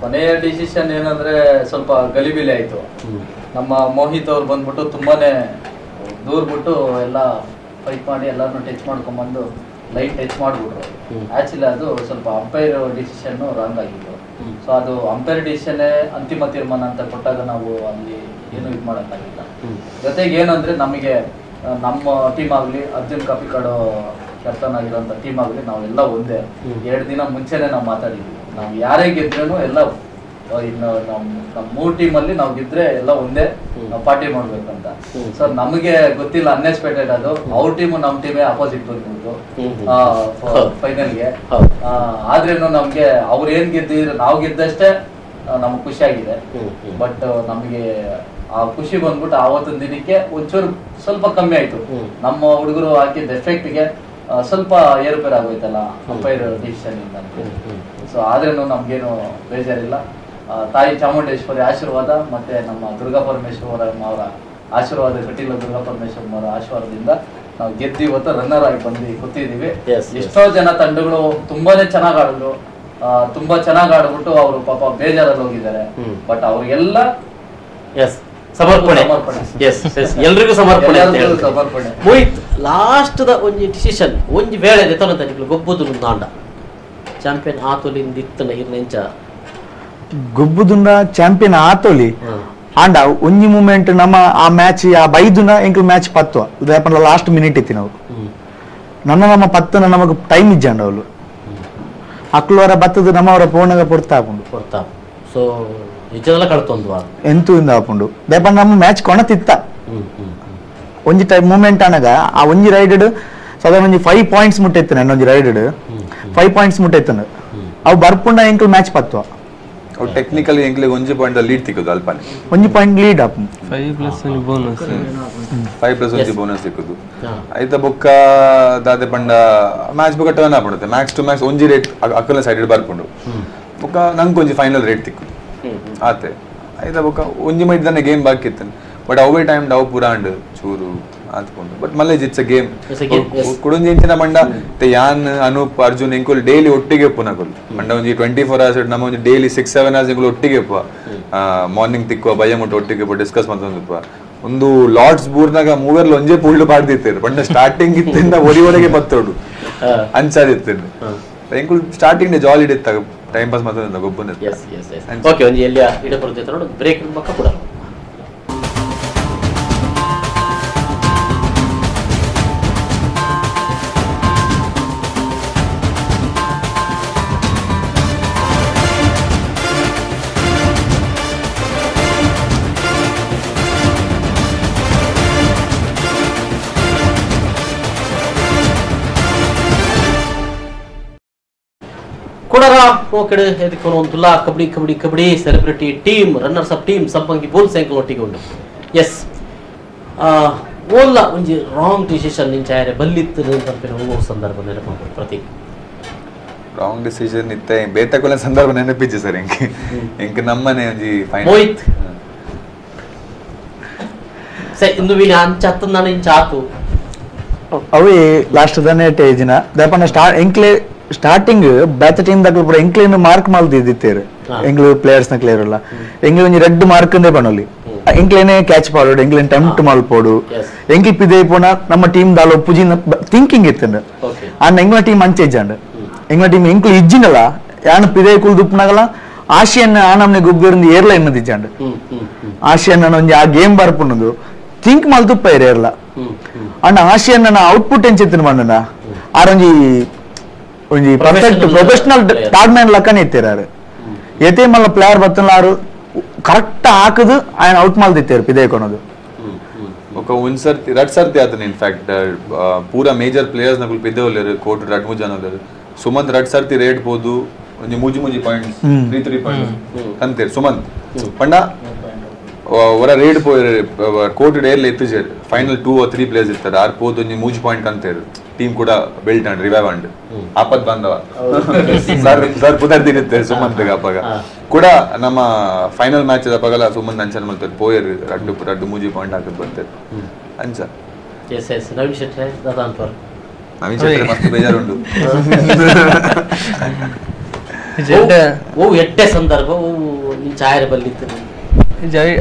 ಕೊನೆಯ ಡಿಸಿಷನ್ ಏನಂದ್ರೆ ಸ್ವಲ್ಪ ಗಲಿಬಿಲಿ ಆಯ್ತು. ನಮ್ಮ ಮೋಹಿತ್ ಅವ್ರು ಬಂದ್ಬಿಟ್ಟು ತುಂಬಾನೇ ದೂರ ಬಿಟ್ಟು ಎಲ್ಲ ಫೈಟ್ ಮಾಡಿ ಎಲ್ಲಾರನ್ನು ಟಚ್ ಮಾಡ್ಕೊಂಡ್ಬಂದು ಲೈಟ್ ಟಚ್ ಮಾಡ್ಬಿಟ್ರು. ಆಕ್ಚುಲಿ ಅದು ಸ್ವಲ್ಪ ಅಂಪೈರ್ ಡಿಸಿಷನ್ ರಾಂಗ್ ಆಗಿತ್ತು. ಸೊ ಅದು ಅಂಪೈರ್ ಡಿಸಿಷನ್ ಅಂತಿಮ ತೀರ್ಮಾನ ಅಂತ ಕೊಟ್ಟಾಗ ನಾವು ಅಲ್ಲಿ ಏನು ಇದು ಮಾಡೋಕ್ಕಾಗಿಲ್ಲ. ಜೊತೆಗೆ ಏನಂದ್ರೆ ನಮಗೆ ನಮ್ಮ ಟೀಮ್ ಆಗ್ಲಿ ಅರ್ಜುನ್ ಕಾಪಿಕಾಡು ಕ್ಯಾಪ್ಟನ್ ಆಗಿರೋಂಥ ಟೀಮ್ ಆಗಲಿ ನಾವೆಲ್ಲ ಒಂದೇ. 2 ದಿನ ಮುಂಚೆನೆ ನಾವು ಮಾತಾಡಿದ್ವಿ, ನಾವು ಯಾರೇ ಗೆದ್ರೇನು ಎಲ್ಲ ಇನ್ನು ನಮ್ಮ 3 ಟೀಮಲ್ಲಿ ನಾವು ಗೆದ್ರೆ ಎಲ್ಲ ಒಂದೇ, ನಾವು ಪಾರ್ಟಿ ಮಾಡ್ಬೇಕಂತ. ಸೊ ನಮಗೆ ಗೊತ್ತಿಲ್ಲ, ಅನ್ಎಕ್ಸ್ಪೆಕ್ಟೆಡ್ ಅದು. ಅವ್ರ ಟೀಮು ನಮ್ಮ ಟೀಮೇ ಅಪೋಸಿಟ್ ಬಂದ್ಬಿಟ್ಟು ಫೈನಲ್ಗೆ. ಆದ್ರೇನು ನಮ್ಗೆ ಅವ್ರು ಏನ್ ಗೆದ್ದಿದ್ರು ನಾವು ಗೆದ್ದಷ್ಟೇ ನಮ್ಗೆ ಖುಷಿ ಆಗಿದೆ. ಬಟ್ ನಮಗೆ ಆ ಖುಷಿ ಬಂದ್ಬಿಟ್ಟು ಆವತ್ತಿನ ದಿನಕ್ಕೆ ಒಂಚೂರು ಸ್ವಲ್ಪ ಕಮ್ಮಿ ಆಯ್ತು. ನಮ್ಮ ಹುಡುಗರು ಹಾಕಿದ ಎಫೆಕ್ಟ್ಗೆ ಸ್ವಲ್ಪ ಏರುಪೇರು ಆಗೋಯ್ತಲ್ಲ ಅಂಪೈರ್ ಡಿಸಿಷನ್ ಇಂದ. ಸೊ ಆದ್ರೇನು ನಮ್ಗೇನು ಬೇಜಾರಿಲ್ಲ. ತಾಯಿ ಚಾಮುಂಡೇಶ್ವರಿ ಆಶೀರ್ವಾದ ಮತ್ತೆ ನಮ್ಮ ದುರ್ಗಾ ಪರಮೇಶ್ವರ ಅವರ ಆಶೀರ್ವಾದ, ಕಟೀಲ ದುರ್ಗಾ ಪರಮೇಶ್ವರ ಅವರ ಆಶೀರ್ವಾದದಿಂದ ನಾವು ಗೆದ್ದು ಇವತ್ತು ರನ್ನರ್ ಆಗಿ ಬಂದು ಕೂತಿದೀವಿ. ಎಷ್ಟೋ ಜನ ತಂಡಗಳು ತುಂಬಾನೇ ಚೆನ್ನಾಗಿ ಆಡಿದ್ರು, ತುಂಬಾ ಚೆನ್ನಾಗಿ ಆಡ್ಬಿಟ್ಟು ಅವರು ಪಾಪ ಬೇಜಾರಲ್ಲಿ ಹೋಗಿದ್ದಾರೆ. ಬಟ್ ಅವ್ರಿಗೆಲ್ಲ ಸಮರ್ಪಣೆ, ಎಲ್ರಿಗೂ ಸಮರ್ಪಣೆ. ಮೋಹಿತ್ ಲಾಸ್ಟ್ ದ ಒಂಜಿ ಡಿಸಿಷನ್ ಒಂಜಿ ವೇಳೆ ತನಕ ಗೊಬ್ಬುದು ನಾಂಡ ಚಾಂಪಿಯನ್ ಆತೋಲಿಂದ ಇತ್ತನ ಇರ್ನೆಂಚ ಗೊಬ್ಬುದುಂಡ ಚಾಂಪಿಯನ್ ಆತೋಲಿ ಆಂಡ ಒಂಜಿ ಮೂಮೆಂಟ್ ನಮ್ಮ ಆ ಮ್ಯಾಚ್ ಆ ಬೈದುನ ಎಂಕ್ ಮ್ಯಾಚ್ ಪತ್ವ ಉದಾಹರಣೆ ಲಾಸ್ಟ್ ಮಿನಿಟ್ ಇತ್ತಿ ನಾವು ನಮ್ಮ ಪತ್ತನ ನಮಗ್ ಟೈಮ್ ಇಜ್ಜಂಡ ಅವಳು ಅಕ್ಲವರ ಬತ್ತದ ನಮ್ಮವರ ಪೋಣಗ ಪೊಡ್ತಾಪುಂಡು. ಸೊ ನಿಜದಲ್ಲ ಕಳ್ತೊಂದು ಎಂತೂ ಇಂದ ಆಪುಂಡು ದೇಪ ನಮ್ಮ ಮ್ಯಾಚ್ ಕೊಣತಿತ್ತ ಒಂಜಿ ಟೈಮ್ ಮೂಮೆಂಟ್ ಅನಗ ಆ ಒಂಜಿ ರೈಡೆಡ್ ಸಾಧಾರಣ ಒಂಜಿ 5 ಪಾಯಿಂಟ್ಸ್ ಮುಟ್ಟೈತನ ಇನ್ನೊಂಜಿ ರೈಡೆಡ್ 5 ಪಾಯಿಂಟ್ಸ್ ಮುಟ್ಟೈತನ ಅವು ಬರ್ಪುಂಡ ಎಂಕಲ್ ಮ್ಯಾಚ್ ಪತ್ವ ಟೆಕ್ನಿಕಲಿ ಎಂಕ್ಲೆ 1 ಪಾಯಿಂಟ್ ಲೀಡ್ ತಿಕ್ಕದು ಅಲ್ಪನೆ 1 point lead up 5+1 bonus 5+1 bonus ತಿಕ್ಕದು ಐತ ಬೊಕ್ಕ ದಾದೆ ಪಂಡ ಮ್ಯಾಚ್ ಬೊಕ್ಕ ಟರ್ನ್ ಆಪಡುತ್ತೆ ಮ್ಯಾಕ್ಸ್ ಟು ಮ್ಯಾಕ್ಸ್ ಒಂಜಿ ರೇಟ್ ಅಕ್ಕಲ ಸೈಡ್ ಬರ್ಕೊಂಡು ಬೊಕ್ಕ ನಂಗೆ ಒಂಜಿ ಫೈನಲ್ ರೇಟ್ ತಿಕ್ಕದು ಆತೆ ಐತ ಬೊಕ್ಕ ಒಂಜಿ ಮೈಟ್ ದನೆ ಗೇಮ್ ಬಾಕಿ ಇತ್ತನೆ ಬಟ್ ಅವೇ ಟೈಮ್ ಡವ್ ಪುರಾಂಡ್ ಚೂರು ಆತ್ಕೊಂಡು ಬಟ್ ಮಲ್ಲೆ ಇಟ್ಸ್ ಅ ಗೇಮ್ ಕುಡುಂಜಿ ಇಂಚಿನ ಮಂಡ ಯಾನ್ ಅನೂಪ್ ಅರ್ಜುನ್ ಎಂಕುಲ್ ಡೈಲಿ ಒಟ್ಟಿಗೆ ಪುನಕುಲ್ ಮಂಡ ಒಂಜಿ 24 hours ನಮ್ಮ ಒಂಜಿ ಡೈಲಿ 6-7 hours ಎಂಕುಲ್ ಒಟ್ಟಿಗೆ ಪುವ ಮಾರ್ನಿಂಗ್ ತಿಕ್ಕುವ ಭಯ ಮುಟ್ಟು ಒಟ್ಟಿಗೆ ಪುವ ಡಿಸ್ಕಸ್ ಮಾಡ್ತಂದು ಒಂದು ಲಾರ್ಡ್ಸ್ ಬೂರ್ನಾಗ ಮೂವರ್ಲು ಒಂಜೇ ಪುಳ್ಳು ಪಾಡ್ದಿತ್ತೇರು ಬಂಡ ಸ್ಟಾರ್ಟಿಂಗ್ ಇತ್ತಿಂದ ಒರಿವರೆಗೆ ಬತ್ತೋಡು ಅಂಚಾದಿತ್ತೇರು ಎಂಕುಲ್ ಸ್ಟಾರ್ಟಿಂಗ್ ಡೆ ಜಾಲಿ ಇತ್ತ ಟೈಮ್ ಪಾಸ್ ಮಾಡ್ತಂದ ಗೊಬ್ಬನ ಓಕೆ ಒಂಜಿ ಎಲ್ಲಿಯ ಇಡ ಬರುತ್ತೆ ನೋಡು ಬ್ರೇಕ್ ಬಕ್ಕ ಕೂಡ ಕೊಡರ ಓಕೆಡೆ ಎದಕ್ಕೆ ಒಂದು kabaddi kabaddi kabaddi celebrity team runners up team Sampangi ಬೋಲ್ ಸೈಕಲ್ ಒಟ್ಟಿಗೆ ಉಂಟು ಎಸ್ ಓಲ್ಲ ಒಂಜಿ ರಾಂಗ್ ಡಿಸಿಷನ್ ನಿಂಚಾಯರೆ ಬಲ್ಲಿತ್ತು ಅಂತ ಹೋಗೋ ಸಂದರ್ಭ ನೆನಪು ಪ್ರತಿ ರಾಂಗ್ ಡಿಸಿಷನ್ ಇತ್ತೆ ಬೇತಕೊಲ್ಲ ಸಂದರ್ಭ ನೆನಪಿಚ್ಚು ಸರ್ ಎಂಕ್ ನಮ್ಮನೆ ಒಂಜಿ ಮೋಹಿತ್ ಸೈ ಇಂದು ವಿನ ಅಂಚತ್ತು ನಾನು ಇಂಚಾತು ಅವಿ ಲಾಸ್ಟ್ ದನೆ ಟೇಜಿನ ದಪನ ಎಂಕ್ಲೆ ಸ್ಟಾರ್ಟಿಂಗ್ ಬ್ಯಾಚ್ ಟೀಮ್ ದಾಗ ಪೂರ ಎಂಕ್ಲೇನು ಮಾರ್ಕ್ ಮಾಲ್ದಿದ್ದೇರು ಎಂಗ್ಲು ಪ್ಲೇಯರ್ಸ್ ನ ಕ್ಲಿಯರ್ ಅಲ್ಲ ಎಂಗ್ಲು ಒಂಜಿ ರೆಡ್ ಮಾರ್ಕ್ ಅಂದೇ ಬಣ್ಣಲಿ ಎಂಕ್ಲೇನೆ ಕ್ಯಾಚ್ ಪಾಡೋಡು ಎಂಕ್ಲೇನ್ ಟೆಂಪ್ಟ್ ಮಲ್ಪೋಡು ಎಂಕ್ಲಿ ಪಿದೆ ಪೋನ ನಮ್ಮ ಟೀಮ್ ದಾಲ ಒಪ್ಪುಜಿನ ಥಿಂಕಿಂಗ್ ಇತ್ತಂಡು ಅಂಡ್ ಎಂಗ್ಲ ಟೀಮ್ ಅಂಚೆಜ್ಜಂಡ್ ಎಂಗ್ಲ ಟೀಮ್ ಎಂಕ್ಲು ಇಜ್ಜಿನಲ್ಲ ಯಾನು ಪಿದೆ ಕುಲ್ ದುಪ್ಪನಾಗಲ್ಲ ಆಶಿಯನ್ ಆ ನಮ್ನೆ ಗುಬ್ಬಿருந்து ಏರ್ಲೈನ್ ನದಿಜ್ಜಂಡ್ ಆಶಿಯನ್ ಒಂಜಿ ಆ ಗೇಮ್ ಬರ್ಪುನದು ಥಿಂಕ್ ಮಲ್ತುಪ್ಪ ಏರ್ಲ ಅಂಡ್ ಆಶಿಯನ್ ಔಟ್ಪುಟ್ ಎಂಚಿತ್ತಿನ ಮಣ್ಣನ ಆರೊಂಜಿ ಒಂಜಿ ಪರ್ಫೆಕ್ಟ್ ಪ್ರೊಫೆಷನಲ್ ಟಾಡ್ ಮ್ಯಾನ್ ಲಕ್ಕನೆ ಇತ್ತಿರಾರು ಎತೆ ಮಲ್ಲ ಪ್ಲೇಯರ್ ಬತ್ತಲಾರು ಕರೆಕ್ಟ್ ಹಾಕದು ఆయన ಔಟ್ ಮಲ್ದಿತ್ತೇರು ಪಿದೇಕೊನದು ఒక ಒಂದ್ಸರ್ತಿ ರಡ್ ಸರ್ತಿ ಆತನ ಇನ್ಫ್ಯಾಕ್ಟ್ ಪೂರಾ ಮೇಜರ್ ಪ್ಲೇಯರ್ಸ್ ನಕುಲ್ ಪಿದೇವಲ್ಲೇರು ಕೋಟ್ ರಡ್ ಮುಜಾನಲ್ಲೇರು ಸುಮಂತ್ ರಡ್ ಸರ್ತಿ ರೇಟ್ ಬೋದು ಒಂಜಿ ಮೂಜಿ ಪಾಯಿಂಟ್ಸ್ 3 ಪಾಯಿಂಟ್ಸ್ ಅಂತೇರು ಸುಮಂತ್ ಪಂಡ ಒರ ರೇಡ್ ಕೋಟ್ ಡೇರ್ಲ ಎತ್ತಿಜೇರು ಫೈನಲ್ 2 or 3 ಪ್ಲೇಯರ್ಸ್ ಇರ್ತಾರೆ ಆರ್ ಪೋದು ಒಂಜಿ ಮೂಜಿ ಪಾಯಿಂಟ್ ಅಂತೇರು ಟೀಮ್ ಕೂಡ ಬೆಲ್ಟ್ ಅಂಡ್ ರಿವೈವ್ ಅಂಡ್ ಆಪತ್ ಬಾಂಧವ ಸರ್ ಪುದರ್ದಿರುತ್ತೆ ಸುಮಂತ್ ಅಪ್ಪಗ ಕೂಡ ನಮ್ಮ ಫೈನಲ್ ಮ್ಯಾಚ್ ಅಪ್ಪಗಲ ಸುಮಂತ್ ಅಂಚನ್ ಮಲ್ತಾರೆ ಪೋಯರ್ ರಡ್ಡು ಮೂಜಿ ಪಾಯಿಂಟ್ ಹಾಕದ್ ಬರ್ತಾರೆ ಅಂಚ ನವೀನ್ ಶೆಟ್ರೆ ದಾದಾಂಪರ್ ನವೀನ್ ಶೆಟ್ರೆ ಮಸ್ತ್ ಬೇಜಾರುಂಡು ಓ ಎಡ್ಡೆ ಸಂದರ್ಭ ಓ ಚಾಯರ ಬಲ್ಲಿತ್ತು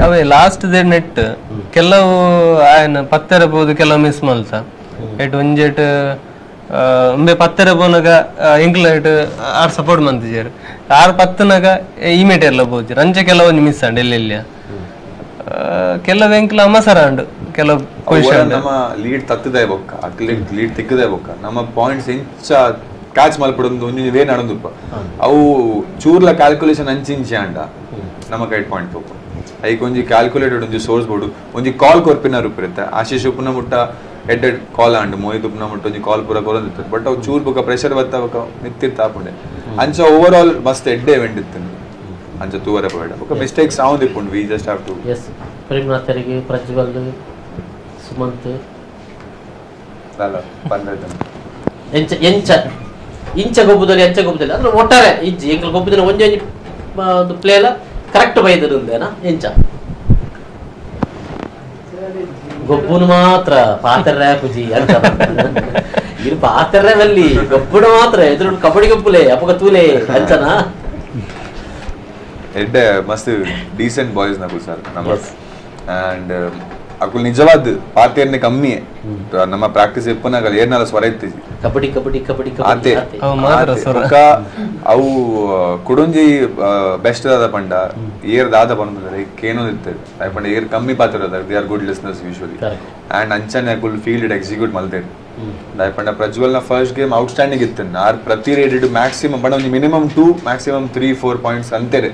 ಅವೇ ಲಾಸ್ಟ್ ದೇ ನೆಟ್ ಕೆಲವು ಆಯನ ಪತ್ತರ ಬೋದು ಕೆಲವು ಮಿಸ್ ಮಲ್ತ ಎಟ್ ಒಂಜೆಟ್ ಒಂಬೆ ಪತ್ತರ ಬೋನಾಗ ಇಂಗ್ಲೆಟ್ ಆರ್ ಸಪೋರ್ಟ್ ಮಂತಿಜೇರು ಆರ್ ಪತ್ತನಾಗ ಇಮೇಟ್ ಎಲ್ಲ ಬೋಜಿ ರಂಚ ಕೆಲವು ಮಿಸ್ ಅಂಡ್ ಎಲ್ಲೆಲ್ಲ ಕೆಲವು ಎಂಕ್ಲ ಅಮಸರ ಅಂಡ್ ಕೆಲವು ಪೊಸಿಷನ್ ನಮ್ಮ ಲೀಡ್ ತತ್ತದೇ ಬೊಕ್ಕ ಅಕ್ಲಿಟ್ ಲೀಡ್ ತಿಕ್ಕದೇ ಬೊಕ್ಕ ನಮ್ಮ ಪಾಯಿಂಟ್ಸ್ ಇಂಚ ಕ್ಯಾಚ್ ಮಲ್ಪಡೊಂದು ಒಂಜಿ ವೇ ನಡಂದುಪ್ಪ ಅವು ಚೂರ್ಲ ಕ್ಯಾಲ್ಕುಲೇಷನ್ ಅಂಚಿಂಚೆ ಅಂಡ ನಮ್ಮ ಕೈಟ್ ಪಾಯಿಂಟ್ ಪೋಪ ಐಕ್ ಒಂಜಿ ಕ್ಯಾಲ್ಕುಲೇಟೆಡ್ ಒಂಜಿ ಸೋರ್ಸ್ ಬೋರ್ಡು ಒಂಜಿ ಕಾಲ್ ಕೊರ್ಪಿನ ರೂಪಿರುತ್ತೆ ಆಶೀಶ್ ಉಪ್ಪುನ ಮುಟ್ಟ ಎಡ್ಡೆಡ್ ಕಾಲ್ ಅಂಡ್ ಮೋಹಿತ್ ಉಪ್ಪುನ ಮುಟ್ಟ ಒಂಜಿ ಕಾಲ್ ಪೂರ ಕೊರೊಂದಿತ್ತು ಬಟ್ ಅವು ಚೂರ್ ಬೊಕ ಪ್ರೆಷರ್ ಬತ್ತವಕ ನಿತ್ತಿರ್ತ ಆಪುಂಡೆ ಅಂಚ ಓವರ್ ಆಲ್ ಮಸ್ತ್ ಎಡ್ಡೆ ಇವೆಂಟ್ ಇತ್ತು ಅಂಚ ತೂವರೆ ಬೇಡ ಬೊಕ ಮಿಸ್ಟೇಕ್ಸ್ ಆವ್ ದಿಪ್ಪುಂಡು we just have to yes ಪ್ರೇಮ್ನಾಥರಿಗೆ ಪ್ರಜ್ವಲ್ ಸುಮಂತ್ ಅಲ್ಲ ಬಂದೈತೆ ಇಂಚ ಗೊಬ್ಬದಲ್ಲಿ ಎಂಚ ಗೊಬ್ಬದಲ್ಲಿ ಅಂದ್ರೆ ಒಟ್ಟಾರೆ ಇಜ್ಜಿ ಎಂಕಲ್ ಗೊಬ್ಬದಿನ ಒಂಜಿ ಒಂದು ಪ್ಲೇಲ ಕರೆಕ್ಟ್ ಬೈದಿರುಂದೇನಾ ಎಂಚ ಗೊಬ್ಬುನು ಮಾತ್ರ ಪಾತ್ರೆ ಪೂಜಿ ಅಂತ ಇದು ಪಾತ್ರೆ ಬಲ್ಲಿ ಗೊಬ್ಬುನು ಮಾತ್ರ ಎದುರು ಕಬಡ್ಡಿ ಗೊಬ್ಬುಲೆ ಅಪಗ ತೂಲೆ ಅಂಚನಾ ಎಡ್ಡೆ ಮಸ್ತ್ ಡೀಸೆಂಟ್ ಬಾಯ್ಸ್ ನಕು ಸರ್ ನಮ್ಮ ಅಂಡ್ ಅಕುಲ್ ನಿಜವಾದ ಪಾತೆರ್ನೆ ಕಮ್ಮಿ ನಮ್ಮ ಪ್ರಾಕ್ಟೀಸ್ ಇಪ್ಪನಾಗ ಏರ್ನಲ್ಲ ಸ್ವರ ಇತ್ತೀಜಿ ಕಬಡ್ಡಿ ಕಬಡ್ಡಿ ಕಬಡ್ಡಿ ಆತೆ ಅವು ಕುಡುಂಜಿ ಬೆಸ್ಟ್ ದಾದ ಪಂಡ ಏರ್ ದಾದ ಬಂದ್ರೆ ಕೇನೋ ಇರ್ತದೆ ಪಂಡ ಏರ್ ಕಮ್ಮಿ ಪಾತ್ರ they are good listeners usually and ಅಂಚನೆ ಅಕುಲ್ ಫೀಲ್ಡ್ ಎಕ್ಸಿಕ್ಯೂಟ್ ಮಲ್ತೇನೆ ಪಂಡ ಪ್ರಜ್ವಲ್ ನ ಫಸ್ಟ್ ಗೇಮ್ ಔಟ್ಸ್ಟ್ಯಾಂಡಿಂಗ್ ಇತ್ತು ಆರ್ ಪ್ರತಿ ರೇಟೆಡ್ ಮ್ಯಾಕ್ಸಿಮಮ್ ಪಂಡ ಒಂಜಿ ಮಿನಿಮಮ್ 2 ಮ್ಯಾಕ್ಸಿಮಮ್ 3-4 ಪಾಯಿಂಟ್ಸ್ ಅಂತೆರೆ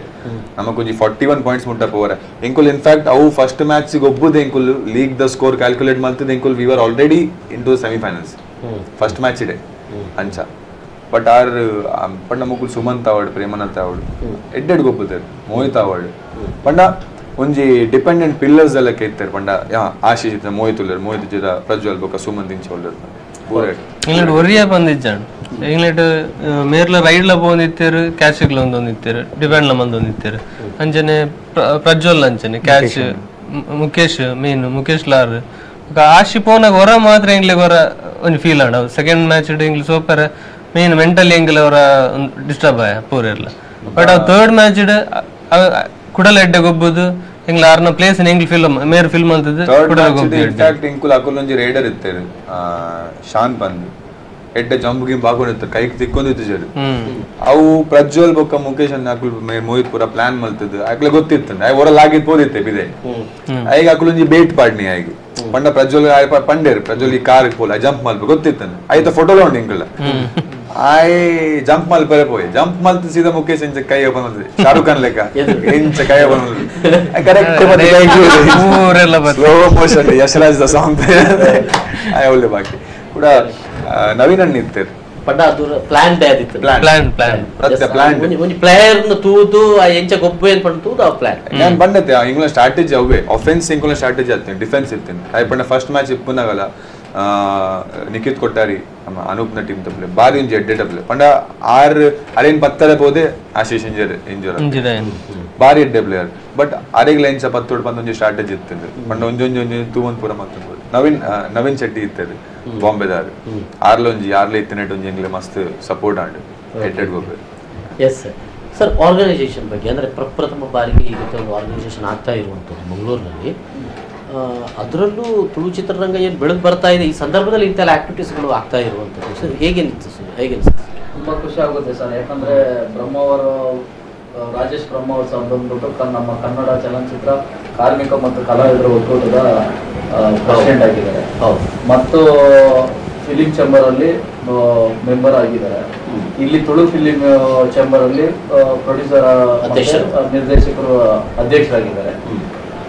ನಮಕೊಂಜಿ 41 ಪಾಯಿಂಟ್ಸ್ ಮುಟ್ಟ ಪೋರೆ ಎಂಕುಲ್ ಇನ್ಫ್ಯಾಕ್ಟ್ ಅವು ಫಸ್ಟ್ ಮ್ಯಾಚ್ ಒಬ್ಬುದು ಎಂಕುಲ್ ಲೀಗ್ ದ ಸ್ಕೋರ್ ಕ್ಯಾಲ್ಕುಲೇಟ್ ಮಾಡ್ತಿದ್ದೆ ಎಂಕುಲ್ we are already in to semifinals first match ಇದೆ ಅಂಚ ಬಟ್ ಪಂಡ ಮುಕ್ಕುಲು Sumanth award Premnath award ಎಡ್ಡೆಡ್ ಗೊಬ್ಬುತ್ತಾರೆ Mohit award ಪಂಡ ಒಂಜಿ ಡಿಪೆಂಡೆಂಟ್ ಪಿಲ್ಲರ್ಸ್ ಎಲ್ಲ ಕೇಳ್ತಾರೆ ಪಂಡ ಆಶೀಶ್ ಇತ್ತ ಮೋಹಿತ್ ಉಳ್ಳರ್ ಮೋಹಿತ್ ಜೊತೆ ಪ್ರಜ್ವಲ್ ಬೊಕ್ಕ ಸುಮಂತ್ ಇಂಚ ಉಳ್ಳರ್ ಇಂಗ್ಲೆಂಡ್ ಒರಿಯ ಬಂದಿಜ್ಜಾಂಡ್ ಇಂಗ್ಲೆಂಡ್ ಮೇರ್ಲ ರೈಡ್ಲ ಬಂದಿತ್ತೇರು ಕ್ಯಾಚ್ಗಳ ಒಂದೊಂದಿತ್ತೇರು ಡಿಪೆಂಡ್ಲ ಮಂದೊಂದಿತ್ತೇರು ಅಂಚನೆ ಪ್ರಜ್ವಲ್ ಅಂಚನೆ ಕ್ಯಾಚ್ ಮುಖೇಶ್ ಮೀನು ಮುಖೇಶ್ ಲಾರ್ ಆಶಿ ಪೋನಾಗ ಹೊರ ಮಾತ್ರ ಇಂಗ್ಲಿಗೆ ಹೊರ ಒಂದು ಫೀಲ್ ಆಡ ಸೆಕೆಂಡ್ ಮ್ಯಾಚ್ ಇಂಗ್ಲಿ ಸೂಪರ್ ಮೇನ್ ಮೆಂಟಲಿ ಇಂಗ್ಲ ಅವರ ಡಿಸ್ಟರ್ಬ್ ಆಯ ಪೂರ ಇರ್ಲ ಬಟ್ ಅವ್ ಥರ್ಡ್ ಮ್ಯಾಚ್ ಕುಡಲ ಎಡ್ಡೆ ಗೊಬ್ಬುದು ಇಂಗ್ಲ ಆರ್ನ ಪ್ಲೇಸ್ ಇಂಗ್ಲಿ ಫಿಲ್ಮ್ ಮೇರ್ ಫಿಲ್ಮ್ ಅಂತದ್ದು ಕುಡಲ ಗೊಬ್ಬು ಇನ್ಫ್ಯಾಕ್ಟ್ ಇಂಕುಲ್ ಅಕುಲ್ ಒಂಜಿ ರೈಡರ್ ಇತ್ತೇರು ಶಾನ್ ಬಂದು ಎಡ್ಡೆ ಜಂಪ್ ಗಿಂಪ್ ಹಾಕೊಂಡಿರ್ತಾರೆ ಕೈಗೆ ತಿಕ್ಕೊಂಡಿತ್ತು ಜರು ಅವು ಪ್ರಜ್ವಲ್ ಬೊಕ್ಕ ಮುಖೇಶ್ ಅನ್ನ ಅಕುಲ್ ಮೋಹಿತ್ ಪೂರ ಪ್ಲಾನ್ ಮಲ್ತದ್ದು ಅಕ್ಲೆ ಗೊತ್ತಿತ್ತು ಓರಲ್ ಆಗಿದ್ ಪೋದಿತ್ತೆ ಬಿದೆ ಈಗ ಅಕುಲ್ ಒಂಜಿ ಬೇಟ್ ಪಾಡ್ನಿ ಆಗಿ ಪಂಡ ಪ್ರಜ್ವಲ್ ಪಂಡೇರು ಪ್ರಜ್ವಲ್ ಈ ಕಾರ್ ಪೋಲ ಜಂಪ್ ಮಲ್ಪ ಗೊತ್ತಿತ್ತಾನೆ ಆಯ್ತ ಫೋಟೋಲ ಉಂಡು ಇಂಕುಲ್ಲ ಆಯ್ ಜಂಪ್ ಮಲ್ಪರೆ ಪೋಯ್ ಜಂಪ್ ಮಲ್ತ ಸೀದಾ ಮುಖೇಶ್ ಇಂಚ ಕೈ ಓಪನ್ ಮಾಡ್ತದೆ ಶಾರುಖ್ ಖಾನ್ ಲೆಕ್ಕ ಇಂಚ ಕೈ ಓಪನ್ ಮಾಡ್ತದೆ ಕರೆಕ್ಟ್ ಸ್ಲೋ ಮೋಷನ್ ಯಶರಾಜ್ ದ ಸಾಂಗ್ ಆಯ್ ಒಳ್ಳೆ ಬಾಕಿ ಕೂಡ ನವೀನ್ ಅಣ್ಣ ಇರ್ತಾರೆ ಪಂಡ ಅದು ಪ್ಲಾನ್ ಆದಿತ್ತು ಪ್ಲಾನ್ ಪ್ಲೇಯರ್ ತೂದು ಎಂಚ ಗೊಬ್ಬು ಏನ್ ಪಂಡ ತೂದು ಅವ್ ಪ್ಲಾನ್ ನಾನು ಬಂದತ್ತೆ ಇಂಗ್ಲ ಸ್ಟ್ರಾಟಜಿ ಅವೇ ಅಫೆನ್ಸ್ ಇಂಗ್ಲ ಸ್ಟ್ರಾಟಜಿ ಆಗ್ತೀನಿ ಡಿಫೆನ್ಸ್ ಇರ್ತೀನಿ ಆಯ್ ಪಂಡ ಫಸ್ಟ್ ಮ್ಯಾಚ್ ಇಪ್ಪುನಾಗಲ್ಲ ನಿಖಿತ್ ಕೊಟ್ಟಾರಿ ನಮ್ಮ ಅನೂಪ್ನ ಟೀಮ್ ತಪ್ಪಲೆ ಬಾರಿ ಒಂಜಿ ಎಡ್ಡೆ ಟಪ್ಲೆ ಪಂಡ ಅರೇನ್ ಪತ್ತಲೆ ಪೋದೆ ಆಶೀಶ್ ಇಂಜೂರ್ ಬಾರಿ ಎಡ್ಡೆ ಪ್ಲೇಯರ್ ಬಟ್ ಅರೆಗ್ಲ ಎಂಚ ಪತ್ತೋಡು ಬಂದ ಒಂಜಿ ಸ್ಟ್ರಾಟಜಿ ಇರ್ತದೆ ಪಂಡ ಒಂಜೊಂಜಿ ತೂವನ್ ಪೂರ ಮತ್ತೊಂದು ನವೀನ್ ಶೆಟ್ಟಿ ಇರ್ತದೆ ಬಾಂಬೆದಾರ್ ಆರ್ಲೆ ಇತ್ತಿನೆಟ್ ಒಂಜಿ ಎಂಗ್ಲೆ ಮಸ್ತ್ ಸಪೋರ್ಟ್ ಆಂಡ್ ಎಡ್ಡೆಡ್ ಗೊಬ್ಬೆ ಎಸ್ ಸರ್ ಆರ್ಗನೈಸೇಷನ್ ಬಗ್ಗೆ ಅಂದರೆ ಪ್ರಪ್ರಥಮ ಬಾರಿಗೆ ಈಗ ಒಂದು ಆರ್ಗನೈಸೇಷನ್ ಆಗ್ತಾ ಇರುವಂಥದ್ದು ಮಂಗಳೂರಿನಲ್ಲಿ ಅದರಲ್ಲೂ ತುಳು ಚಿತ್ರರಂಗ ಏನು ಬೆಳೆದು ಬರ್ತಾ ಇದೆ ಈ ಸಂದರ್ಭದಲ್ಲಿ ಇಂತೆಲ್ಲ ಆಕ್ಟಿವಿಟೀಸ್ಗಳು ಆಗ್ತಾ ಇರುವಂಥದ್ದು ಸರ್ ಹೇಗೇನಿತ್ತು ಸರ್ ಹೇಗೇನಿಸ್ತು ತುಂಬ ಖುಷಿ ಆಗುತ್ತೆ ಸರ್ ಯಾಕಂದರೆ ರಾಜೇಶ್ ಬ್ರಹ್ಮೋತ್ಸವ ಬಂದ್ಬಿಟ್ಟು ನಮ್ಮ ಕನ್ನಡ ಚಲನಚಿತ್ರ ಕಾರ್ಮಿಕ ಮತ್ತು ಕಲಾವಿದರ ಒಕ್ಕೂಟದ ಪ್ರೆಸಿಡೆಂಟ್ ಆಗಿದ್ದಾರೆ ಮತ್ತು ಫಿಲಿಂ ಚೇಂಬರ್ ಅಲ್ಲಿ ಮೆಂಬರ್ ಆಗಿದ್ದಾರೆ ಇಲ್ಲಿ ತುಳು ಫಿಲಿಂ ಚೇಂಬರ್ ಅಲ್ಲಿ ಪ್ರೊಡ್ಯೂಸರ್ ನಿರ್ದೇಶಕರು ಅಧ್ಯಕ್ಷರಾಗಿದ್ದಾರೆ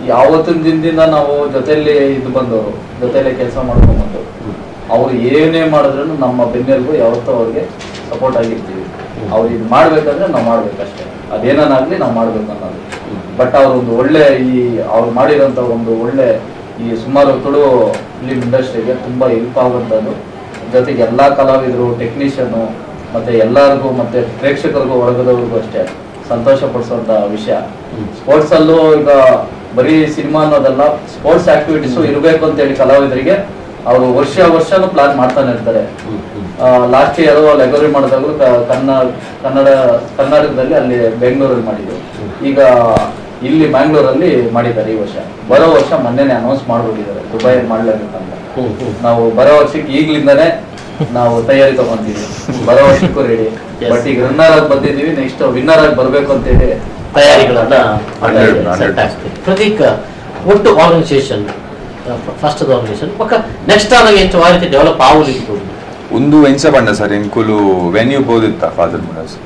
ಯಾವತ್ತಿನ ದಿನದಿಂದ ನಾವು ಜೊತೆಯಲ್ಲಿ ಬಂದವರು ಜೊತೆಯಲ್ಲಿ ಕೆಲಸ ಮಾಡ್ಕೊಂಡ್ಬಂದು ಅವ್ರು ಏನೇ ಮಾಡಿದ್ರು ನಮ್ಮ ಬೆನ್ನೆಲುಬು ಯಾವತ್ತೂ ಅವ್ರಿಗೆ ಸಪೋರ್ಟ್ ಆಗಿರ್ತೀವಿ ಅವ್ರು ಇದು ಮಾಡ್ಬೇಕಂದ್ರೆ ನಾವು ಮಾಡ್ಬೇಕಷ್ಟೇ ಅದೇನಾಗ್ಲಿ ನಾವು ಮಾಡ್ಬೇಕು ಅನ್ನೋದು ಬಟ್ ಅವ್ರು ಒಂದು ಒಳ್ಳೆ ಅವ್ರು ಮಾಡಿರೋಂಥ ಒಂದು ಒಳ್ಳೆ ಈ ಸುಮಾರು ತುಳು ಫಿಲಿಂ ಇಂಡಸ್ಟ್ರಿಗೆ ತುಂಬಾ ಹೆಲ್ಪ್ ಆಗುವಂಥದ್ದು ಜೊತೆಗೆ ಎಲ್ಲಾ ಕಲಾವಿದರು ಟೆಕ್ನಿಷಿಯನ್ ಮತ್ತೆ ಎಲ್ಲರಿಗೂ ಮತ್ತೆ ಪ್ರೇಕ್ಷಕರಿಗೂ ಒಳಗದವ್ರಿಗೂ ಅಷ್ಟೇ ಸಂತೋಷ ಪಡಿಸುವಂತ ವಿಷಯ ಸ್ಪೋರ್ಟ್ಸ್ ಅಲ್ಲೂ ಈಗ ಬರೀ ಸಿನಿಮಾ ಅನ್ನೋದಲ್ಲ ಸ್ಪೋರ್ಟ್ಸ್ ಆಕ್ಟಿವಿಟೀಸು ಇರಬೇಕು ಅಂತ ಹೇಳಿ ಕಲಾವಿದರಿಗೆ ಅವರು ವರ್ಷನೂ ಪ್ಲಾನ್ ಮಾಡ್ತಾನೆ ಇರ್ತಾರೆ ಲಾಸ್ಟ್ ಇಯರ್ ಲಗೋರಿ ಮಾಡಿದಾಗಲೂ ಕರ್ನಾಟಕದಲ್ಲಿ ಅಲ್ಲಿ ಬೆಂಗಳೂರಲ್ಲಿ ಮಾಡಿದ್ರು ಈಗ ಇಲ್ಲಿ ಮ್ಯಾಂಗ್ಳೂರಲ್ಲಿ ಮಾಡಿದ್ದಾರೆ ಈ ವರ್ಷ ಬರೋ ವರ್ಷ ಮೊನ್ನೆನೆ ಅನೌನ್ಸ್ ಮಾಡ್ಬಿಟ್ಟಿದ್ದಾರೆ ದುಬೈ ಮಾಡ್ಲೇಬೇಕಂತ ನಾವು ಬರೋ ವರ್ಷಕ್ಕೆ ಈಗ್ಲಿಂದಾನೆ ನಾವು ತಯಾರಿ ತಗೊಂತೀವಿ ಬರೋ ವರ್ಷಕ್ಕೂ ರೆಡಿ ಬಟ್ ಈಗ ರನ್ನರ್ ಆಗಿ ಬಂದಿದ್ದೀವಿ ನೆಕ್ಸ್ಟ್ ವಿನ್ನರ್ ಆಗಿ ಬರ್ಬೇಕು ಅಂತ ಹೇಳಿ ತಯಾರಿಗಳನ್ನ ಪ್ರತೀಕ್ ಒಟ್ಟು ಆರ್ಗನೈಸೇಷನ್ ಫಸ್ಟ್ ಆರ್ಗನೈಸೇಷನ್ ಪಕ್ಕ ನೆಕ್ಸ್ಟ್ ಆದಾಗ ಎಂಚ ವಾರಿತಿ ಡೆವಲಪ್ ಆಗುಲಿತ್ತು ಒಂದು ಎಂಚ ಪಂಡ ಸರ್ ಇಂಕುಲು ವೆನ್ಯೂ ಪೋದಿತ್ತ ಫಾದರ್ ಮುನಸ್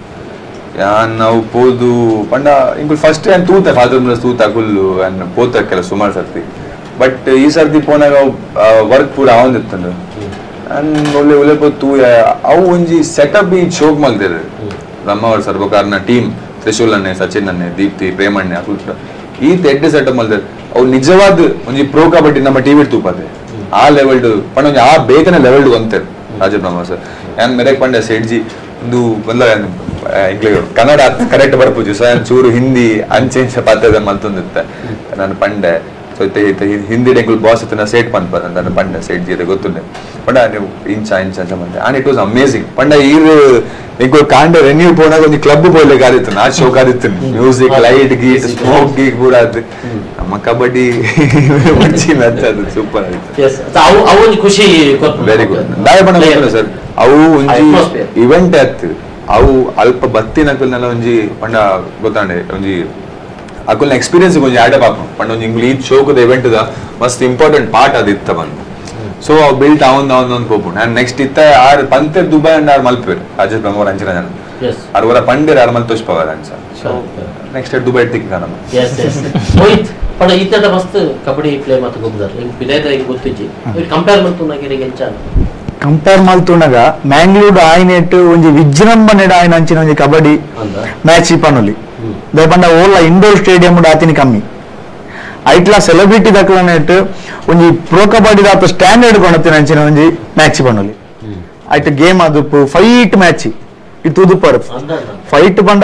ನಾವು ಪೋದು ಪಂಡ ಇಂಕುಲು ಫಸ್ಟ್ ಏನ್ ತೂತ ಫಾದರ್ ಮುನಸ್ ತೂತ ಅಕುಲ್ಲು ಪೋತ ಕೆಲ ಸುಮಾರು ಸರ್ತಿ ಬಟ್ ಈ ಸರ್ತಿ ಪೋನಾಗ ವರ್ಕ್ ಪೂರ ಆವಂದಿತ್ತಂದು ಒಳ್ಳೆ ಒಳ್ಳೆ ಪೋತು ಅವು ಒಂಜಿ ಸೆಟಪ್ ಈ ಶೋಕ್ ಮಲ್ದಿರು ಬ್ರಹ್ಮಾವರ್ ಸರ್ವಕಾರನ ಟೀಮ್ ತ್ರಿಶೂಲ್ ಅನ್ನೆ ಸಚಿನ್ ಅನ್ನೆ ದೀಪ್ತಿ ಪ್ರೇಮಣ್ಣೆ ಅಕುಲ್ ಈ ತೆಡ್ಡೆ ಸೆಟಪ್ ಮಲ್ದಿರು ಅವು ನಿಜವಾದ ಒಂಜಿ ಪ್ರೋ ಕಬಡ್ಡಿ ನಮ್ಮ ಟಿವಿ ತೂಪದೆ ಆ ಲೆವೆಲ್ ಪಂಡ ಒಂಜಿ ಆ ಬೇಕನೆ ಲೆವೆಲ್ ಅಂತಾರೆ ರಾಜ ಬ್ರಹ್ಮ ಸರ್ ಏನ್ ಮೇರೆಗೆ ಪಂಡ ಸೆಡ್ಜಿ ಒಂದು ಬಂದ ಕನ್ನಡ ಕರೆಕ್ಟ್ ಬರ್ಪೂಜು ಸೊ ಚೂರು ಹಿಂದಿ ಅಂಚೆ ಪಾತ್ರದ ಮಲ್ತೊಂದಿತ್ತೆ ನಾನು ಪಂಡೆ ಸೊ ಹಿಂದಿ ಡೆಂಗುಲ್ ಬಾಸ್ ಇತ್ತು ನಾ ಸೇಟ್ ಪಂದ್ ನನ್ನ ಪಂಡ ಸೇಟ್ ಜೀರೆ ಗೊತ್ತುಂಡೆ ಪಂಡ ನೀವು ಇಂಚ ಮಂತೆ ಅಂಡ್ ಇಟ್ ವಾಸ್ ಅಮೇಸಿಂಗ್ ಪಂಡ ಈರು ಇಂಕೊ ಕಾಂಡೆ ರೆನ್ಯೂ ಪೋನಾಗ ಒಂದು ಕ್ಲಬ್ ಪೋಲೆ ಕಾದಿತ್ತು ನಾ ಶೋ ಕಾದಿತ್ತು ಮ್ಯೂಸಿಕ್ ಲೈಟ್ ಗೀಟ್ ಸ್ಮೋಕ್ ಗೀಕ್ ಕೂಡ ಅದು ನಮ್ಮ ಕಬಡ್ಡಿ ಅದು ಸೂಪರ್ ಆಯ್ತು ಖುಷಿ ವೆರಿ ಗುಡ್ ದಾಯ ಪಂಡ ಸರ್ ಅವು ಒಂಜಿ ಇವೆಂಟ್ ಆಯ್ತು ಅವು ಅಲ್ಪ ಬತ್ತಿನಕಲ್ನೆಲ್ಲ ಒಂಜಿ ಪಂಡ ಗೊತ್ತಾಂಡೆ ಒಂಜಿ ಅಕುಲ್ನ ಎಕ್ಸ್ಪೀರಿಯನ್ಸ್ ಕೊಂಚ ಆಡ ಪಾಪ ಪಂಡ ಒಂಜಿ ಇಂಗ್ಲಿ ಶೋಕದ ಇವೆಂಟ್ ದ ಮಸ್ತ್ ಇಂಪಾರ್ಟೆಂಟ್ ಪಾರ್ಟ್ ಅದು ಇತ್ತ ಬಂದು ಸೊ ಅವು ಬಿಲ್ಟ್ ಅವನ್ ಪೋಪು ನಾನು ನೆಕ್ಸ್ಟ್ ಇತ್ತ ಆರ್ ಪಂತೆ ದುಬೈ ಅಂಡ್ ಆರ್ ಮಲ್ಪೇರು ರಾಜೇಶ್ ಬ್ರಹ್ಮವರ್ ಅಂಚಿನ ಜನ ಅರ್ವರ ಪಂಡೇರ್ ಆರ್ ಮಲ್ ತೋಷ್ಪವರ ಅನ್ಸ ಸೊ ನೆಕ್ಸ್ಟ್ ದುಬೈ ತಿಕ್ಕ ನಮ್ಮ ಮೋಹಿತ್ ಪಂಡ ಇತ್ತ ಮಸ್ತ್ ಕಬಡ್ಡಿ ಪ್ಲೇ ಮತ್ತು ಗೊಬ್ಬರ ಹಿಂಗ್ ಬಿಲೇದ ಹಿಂಗ್ ಗೊತ್ತಿಜ್ಜಿ ಕಂಪೇರ್ ಮಾಡ್ತು ನಾಗಿರಿಗೆ ಎಂಚ ಕಂಪೇರ್ ಮಲ್ತುಂಡಾಗ ಮ್ಯಾಂಗ್ಳೂರ್ ಆಯ್ನೆಟ್ಟು ಒಂಜಿ ವಿಜೃಂಭಣೆಡ್ ಆಯ್ನ ಅಂಚಿನ ಒಂಜಿ ಕಬಡ್ಡಿ ಮ್ಯಾಚ್ ಪನೊಲಿ ದಾಯಪಂಡ ಓಲ್ಲ ಇಂಡೋರ್ ಸ್ಟೇಡಿಯಂ ಆತಿನಿ ಕಮ್ಮಿ ಐಟ್ಲ ಸೆಲೆಬ್ರಿಟಿ ದಕ್ಲನೆಟ್ ಒಂಜಿ ಪ್ರೋ ಕಬಡ್ಡಿ ದಾತ ಸ್ಟ್ಯಾಂಡರ್ಡ್ ಕೊಣತಿನ ಅಂಚಿನ ಒಂಜಿ ಮ್ಯಾಚ್ ಪನೊಲಿ ಐಟ್ ಗೇಮ್ ಅದುಪ್ಪು ಫೈಟ್ ಮ್ಯಾಚ್ ಇತ್ತು ಉದುಪರ್ ಫೈಟ್ ಬಂಡ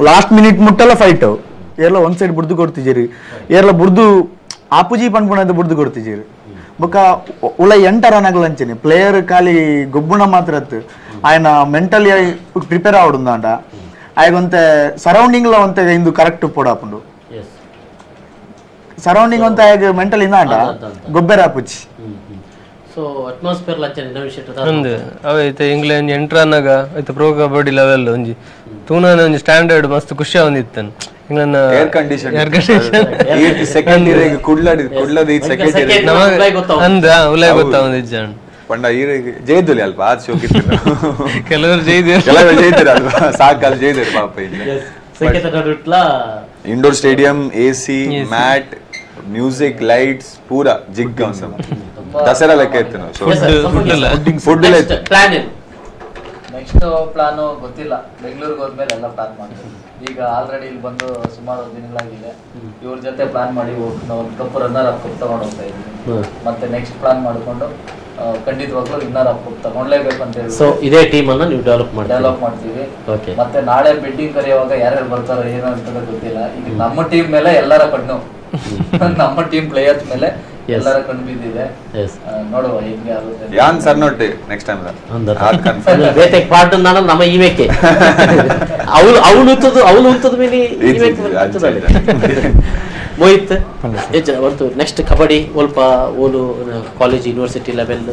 ಲಾಸ್ಟ್ ಮಿನಿಟ್ ಮುಟ್ಟಲ್ಲ ಫೈಟ್ ಏರ್ಲ ಒಂದ್ ಸೈಡ್ ಬುಡ್ದು ಕೊಡ್ತಿದ್ದೀರಿ ಏರ್ಲ ಬುಡ್ದು ಆಪುಜಿ ಪನ್ಪುಣದ ಬುಡ್ದು ಕೊಡ್ತಿದ್ದೀರಿ ಬೊಕ್ಕ ಉಳ 8 ರನ್ ಆಗ್ಲಂಚನೆ ಪ್ಲೇಯರ್ ಖಾಲಿ ಗೊಬ್ಬುಣ ಮಾತ್ರ ఆయన ಮೆಂಟಲಿ ಪ್ರಿಪೇರ್ ಆವಡುಂದಾಂಡ ಆಯ್ಗೊಂತೆ ಸರೌಂಡಿಂಗ್ ಲ ಒಂತೆ ಇಂದು ಕರೆಕ್ಟ್ ಪೋಡಾಪುಂಡು ಸರೌಂಡಿಂಗ್ ಒಂತೆ ಆಯ್ಗ ಮೆಂಟಲ್ ಇಂದಾಂಡ ಗೊಬ್ಬರ ಆಪುಚಿ ಸೊ ಅಟ್ಮಾಸ್ಫಿಯರ್ ಲಚ್ಚನೆ ನವಿಶೆಟ್ ಅಂದೆ ಅವೈತೆ ಇಂಗ್ಲೆಂಡ್ ಎಂಟ್ರನ್ನಾಗ ಐತೆ ಪ್ರೋ ಕಬಡ್ಡಿ ಲೆವೆಲ್ ಒಂಜಿ ತೂನನ ಒಂಜಿ ಸ್ಟ್ಯಾಂಡರ್ಡ್ ಮಸ್ತ್ ಖುಷಿ ಆವೊಂದಿತ್ತನ್ ಇಂಗ್ಲೆಂಡ್ ಏರ್ ಕಂಡೀಷನ್ ಸೆಕೆಂಡ್ ಇಯರ್ ಕುಡ್ಲದ ಸೆಕೆಂಡ್ ಇಯರ್ ಅಂದ ಉಲೈ ಗೊತ್ತಾವಂದಿಜ್ಜಾಂಡ್ ಪಂಡ ಜೈದುಲಿ ಅಲ್ಪ ಆದ್ ಶೋಕಿತ್ತು ಕೆಲವರು ಜೈದಿರ ಅಲ್ವಾ ಸಾಕಲ್ ಜೈದಿರ ಪಾಪ indoor stadium AC mat music lights ಪೂರಾ ಜಿಗ್ ದಸರಾ ಲೆಕ್ಕ ಇತ್ತು ನಾವು ಫುಡ್ ಎಲ್ಲ ಇತ್ತು ಪ್ಲಾನ್ ಏನು ನೆಕ್ಸ್ಟ್ ಪ್ಲಾನ್ ಗೊತ್ತಿಲ್ಲ ಬೆಂಗಳೂರಿಗೆ ಹೋದ್ಮೇಲೆ ಎಲ್ಲ ಪ್ಲಾನ್ ಮಾಡ್ತೀವಿ ಈಗ ಆಲ್ರೆಡಿ ಇಲ್ಲಿ ಬಂದು ಸುಮಾರು ದಿನಗಳಾಗಿದೆ ಇವ್ರ ಜೊತೆ ಪ್ಲಾನ್ ಮಾಡಿ ನಾವು ಒಂದು ಕಪ್ ರನ್ನರ್ ಅಪ್ ಕಪ್ ತಗೊಂಡು ಹೋಗ್ತಾ ಇದ್ದೀವಿ ಮತ್ತೆ ನೆಕ್ಸ್ಟ್ ಪ್ಲಾನ್ ಮಾಡಿಕೊಂಡು ಖಂಡಿತವಾಗ್ಲೂ ವಿನ್ನರ್ ಅಪ್ ಕಪ್ ತಗೊಂಡ್ಲೇಬೇಕು ಅಂತ ಹೇಳಿ ಸೊ ಇದೇ ಟೀಮ್ ಅನ್ನ ನೀವು ಡೆವಲಪ್ ಮಾಡ್ತೀವಿ ಓಕೆ ಮತ್ತೆ ನಾಳೆ ಬಿಡ್ಡಿಂಗ್ ಕರೆಯುವಾಗ ಯಾರ್ಯಾರು ಬರ್ತಾರೋ ಏನೋ ಅಂತ ಗೊತ್ತಿಲ್ಲ ಈಗ ನಮ್ಮ ಟೀಮ್ ಮೇಲೆ ಎಲ್ಲರ ಕಣ್ಣು ನಮ್ಮ ಟೀಮ್ ಪ್ಲೇಯರ್ಸ್ ಮೇಲೆ ಎಲ್ಲರ ಕಣ್ಣು ಬಿದ್ದಿದೆ ನೋಡುವ ಹೆಂಗೆ ಆಗುತ್ತೆ ಯಾನ್ ಸರ್ ನೋಡ್ತಿ ನೆಕ್ಸ್ಟ್ ಟೈಮ್ ಬೇತೆ ಪಾರ್ಟ್ ನಾನು ನಮ್ಮ ಇವೇಕೆ ಅವಳು ಉಂತದ ಮೇಲೆ ಮೋಹಿತ್ ಒಂದು ನೆಕ್ಸ್ಟ್ ಕಬಡ್ಡಿ ಸ್ವಲ್ಪ ಓಲು ಕಾಲೇಜ್ ಯೂನಿವರ್ಸಿಟಿ ಲೆವೆಲ್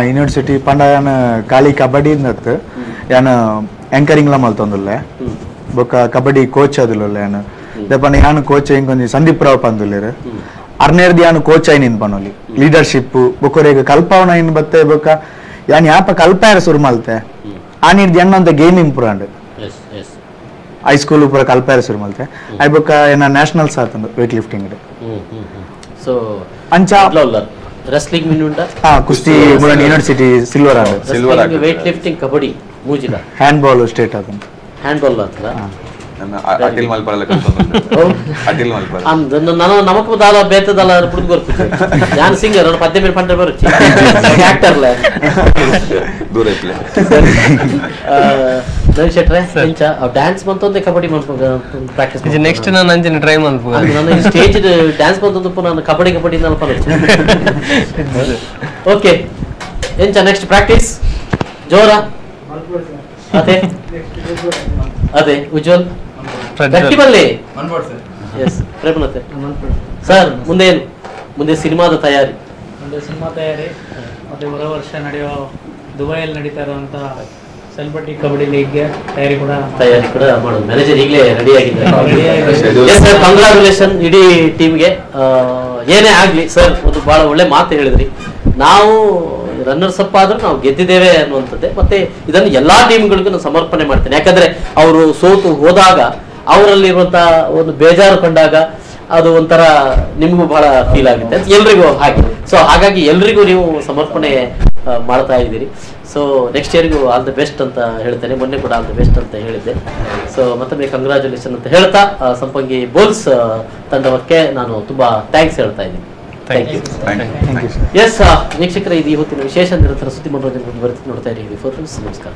ಯೂನಿವರ್ಸಿಟಿ ಪಂಡ ಯಾನ್ ಖಾಲಿ ಕಬಡ್ಡಿ ನತ್ ಯಾನ್ ಆಂಕರಿಂಗ್ ಲ ಮಲ್ತೊಂದುಲ್ಲೆ ಬೊಕ್ಕ ಕಬಡ್ಡಿ ಕೋಚ್ ಅದುಲ್ಲ ಯಾನ್ ದಪನ ಯಾನ್ ಕೋಚ್ ಇಂಕೊಂಜಿ ಸಂದೀಪ್ ರಾವ್ ಪಂದುಲ್ಲೆರ್ ಅರ್ನೇರ್ದಿ ಯಾನ್ ಕೋಚ್ ಐನ್ ಪನೊಲಿ ಲೀಡರ್ಶಿಪ್ ಬೊಕೊರೆಗ್ ಕಲ್ಪವನ ಐನ್ ಬತ್ತೆ ಬೊಕ್ಕ ಯಾನ್ ಯಾಪ ಕಲ್ಪಾಯರ ಸುರು ಮಲ್ತೆ ಆನಿರ್ದಿ ಅನ್ನೊಂತ ಗೇಮಿಂಗ್ ಪುರಾಂಡ್ ಹೈಸ್ಕೂಲ್ ಪೂರ ಕಲ್ಪಾಯರ ಸುರು ಮಲ್ತೆ ಐ ಬೊಕ್ಕ ಏನ ನ್ಯಾಷನಲ್ಸ್ ಆತಂದು ವೇಟ್ ಲಿಫ್ಟಿಂಗ್ ಸೊ ಅಂಚ రెస్లింగ్ మినుండా కుస్తీ మురన్ యూనివర్సిటీ సిల్వర్ ఆడ సిల్వర్ ఆడ weight lifting ಕಬಡ್ಡಿ ಮೂಜಿಲ ಹ್ಯಾಂಡ್ ಬಾಲ್ ಸ್ಟೇಟ್ ಆದ ಹ್ಯಾಂಡ್ ಬಾಲ್ ಆತಲ್ಲ ಅಟಿಲ್ ಮಲ್ಪರಲ್ಲ ಕಲ್ತೊಂದು ಅಟಿಲ್ ಮಲ್ಪರ ನಾನು ನಮಕ್ ದಾಲ ಬೇತದಲ್ಲ ಪುಡ್ದು ಗೊತ್ತಿದೆ ಜಾನ್ ಸಿಂಗ್ ನಾನು 15 ಪಂಡ ಬರುತ್ತೆ ಆಕ್ಟರ್ ಲ ದೂರ ಇಪ್ಲೆ ನನ್ ಶೆಟ್ರೆ ಇಂಚ ಡ್ಯಾನ್ಸ್ ಬಂತಂದೆ ಕಬಡ್ಡಿ ಪ್ರಾಕ್ಟೀಸ್ ಇದು ನೆಕ್ಸ್ಟ್ ನಾನು ಅಂಜನೆ ಟ್ರೈ ಮಾಡ್ಬೇಕು ನಾನು ಸ್ಟೇಜ್ ಡ್ಯಾನ್ಸ್ ಬಂತಂದು ನಾನು ಕಬಡ್ಡಿ ನಾನು ಪರ ಓಕೆ ಎಂಚ ನೆಕ್ಸ್ಟ್ ಪ್ರಾಕ್ಟೀಸ್ ಜೋರ ಅದೇ ಉಜ್ವಲ್ ಗಟ್ಟಿ ಬಲ್ಲಿ ಎಸ್ ಪ್ರೇಮನತೆ ಸರ್ ಮುಂದೆ ಏನು ಮುಂದೆ ಸಿನಿಮಾದ ತಯಾರಿ ಮತ್ತೆ ಬರೋ ವರ್ಷ ನಡೆಯೋ ದುಬೈಯಲ್ಲಿ ನಡೀತಾ ಇರುವಂತ ಸೆಲೆಬ್ರಿಟಿ ಕಬಡ್ಡಿ ಲೀಗ್ಗೆ ತಯಾರಿ ಕೂಡ ಮಾಡೋದು ಮ್ಯಾನೇಜರ್ ಈಗಲೇ ರೆಡಿ ಆಗಿದ್ದಾರೆ ಕಂಗ್ರಾಚುಲೇಷನ್ ಇಡೀ ಟೀಮ್ಗೆ ಏನೇ ಆಗ್ಲಿ ಸರ್ ಒಂದು ಬಹಳ ಒಳ್ಳೆ ಮಾತು ಹೇಳಿದ್ರಿ ನಾವು ರನ್ನರ್ಸ್ ಅಪ್ ಆದ್ರೂ ನಾವು ಗೆದ್ದಿದ್ದೇವೆ ಅನ್ನುವಂಥದ್ದೇ ಮತ್ತೆ ಇದನ್ನು ಎಲ್ಲಾ ಟೀಮ್ಗಳಿಗೂ ನಾನು ಸಮರ್ಪಣೆ ಮಾಡ್ತೇನೆ ಯಾಕಂದ್ರೆ ಅವರು ಸೋತು ಹೋದಾಗ ಅವರಲ್ಲಿರುವಂತಹ ಒಂದು ಬೇಜಾರು ಕಂಡಾಗ ಅದು ಒಂಥರ ನಿಮಗೂ ಬಹಳ ಫೀಲ್ ಆಗುತ್ತೆ ಎಲ್ರಿಗೂ ಹಾಗೆ ಸೊ ಹಾಗಾಗಿ ಎಲ್ರಿಗೂ ನೀವು ಸಮರ್ಪಣೆ ಮಾಡ್ತಾ ಇದ್ದೀರಿ ಸೊ ನೆಕ್ಸ್ಟ್ ಇಯರ್ಗೂ ಆಲ್ ದ ಬೆಸ್ಟ್ ಅಂತ ಹೇಳ್ತೇನೆ ಮೊನ್ನೆ ಕೂಡ ಆಲ್ ದ ಬೆಸ್ಟ್ ಅಂತ ಹೇಳಿದ್ದೆ ಸೊ ಮತ್ತೊಮ್ಮೆ ಕಂಗ್ರಾಚುಲೇಷನ್ ಅಂತ ಹೇಳ್ತಾ ಸಂಪಂಗಿ ಬೋಲ್ಸ್ ತಂಡವಕ್ಕೆ ನಾನು ತುಂಬಾ ಥ್ಯಾಂಕ್ಸ್ ಹೇಳ್ತಾ ಇದ್ದೀನಿ ಥ್ಯಾಂಕ್ ಯು ಎಸ್ ವೀಕ್ಷಕರೇ ಇದು ಇವತ್ತಿನ ವಿಶೇಷ ನಿರಂತರ ಸುದ್ದಿ ಮನೋರಂಜನೆ ನೋಡ್ತಾ ಇದ್ದೀವಿ ನಮಸ್ಕಾರ.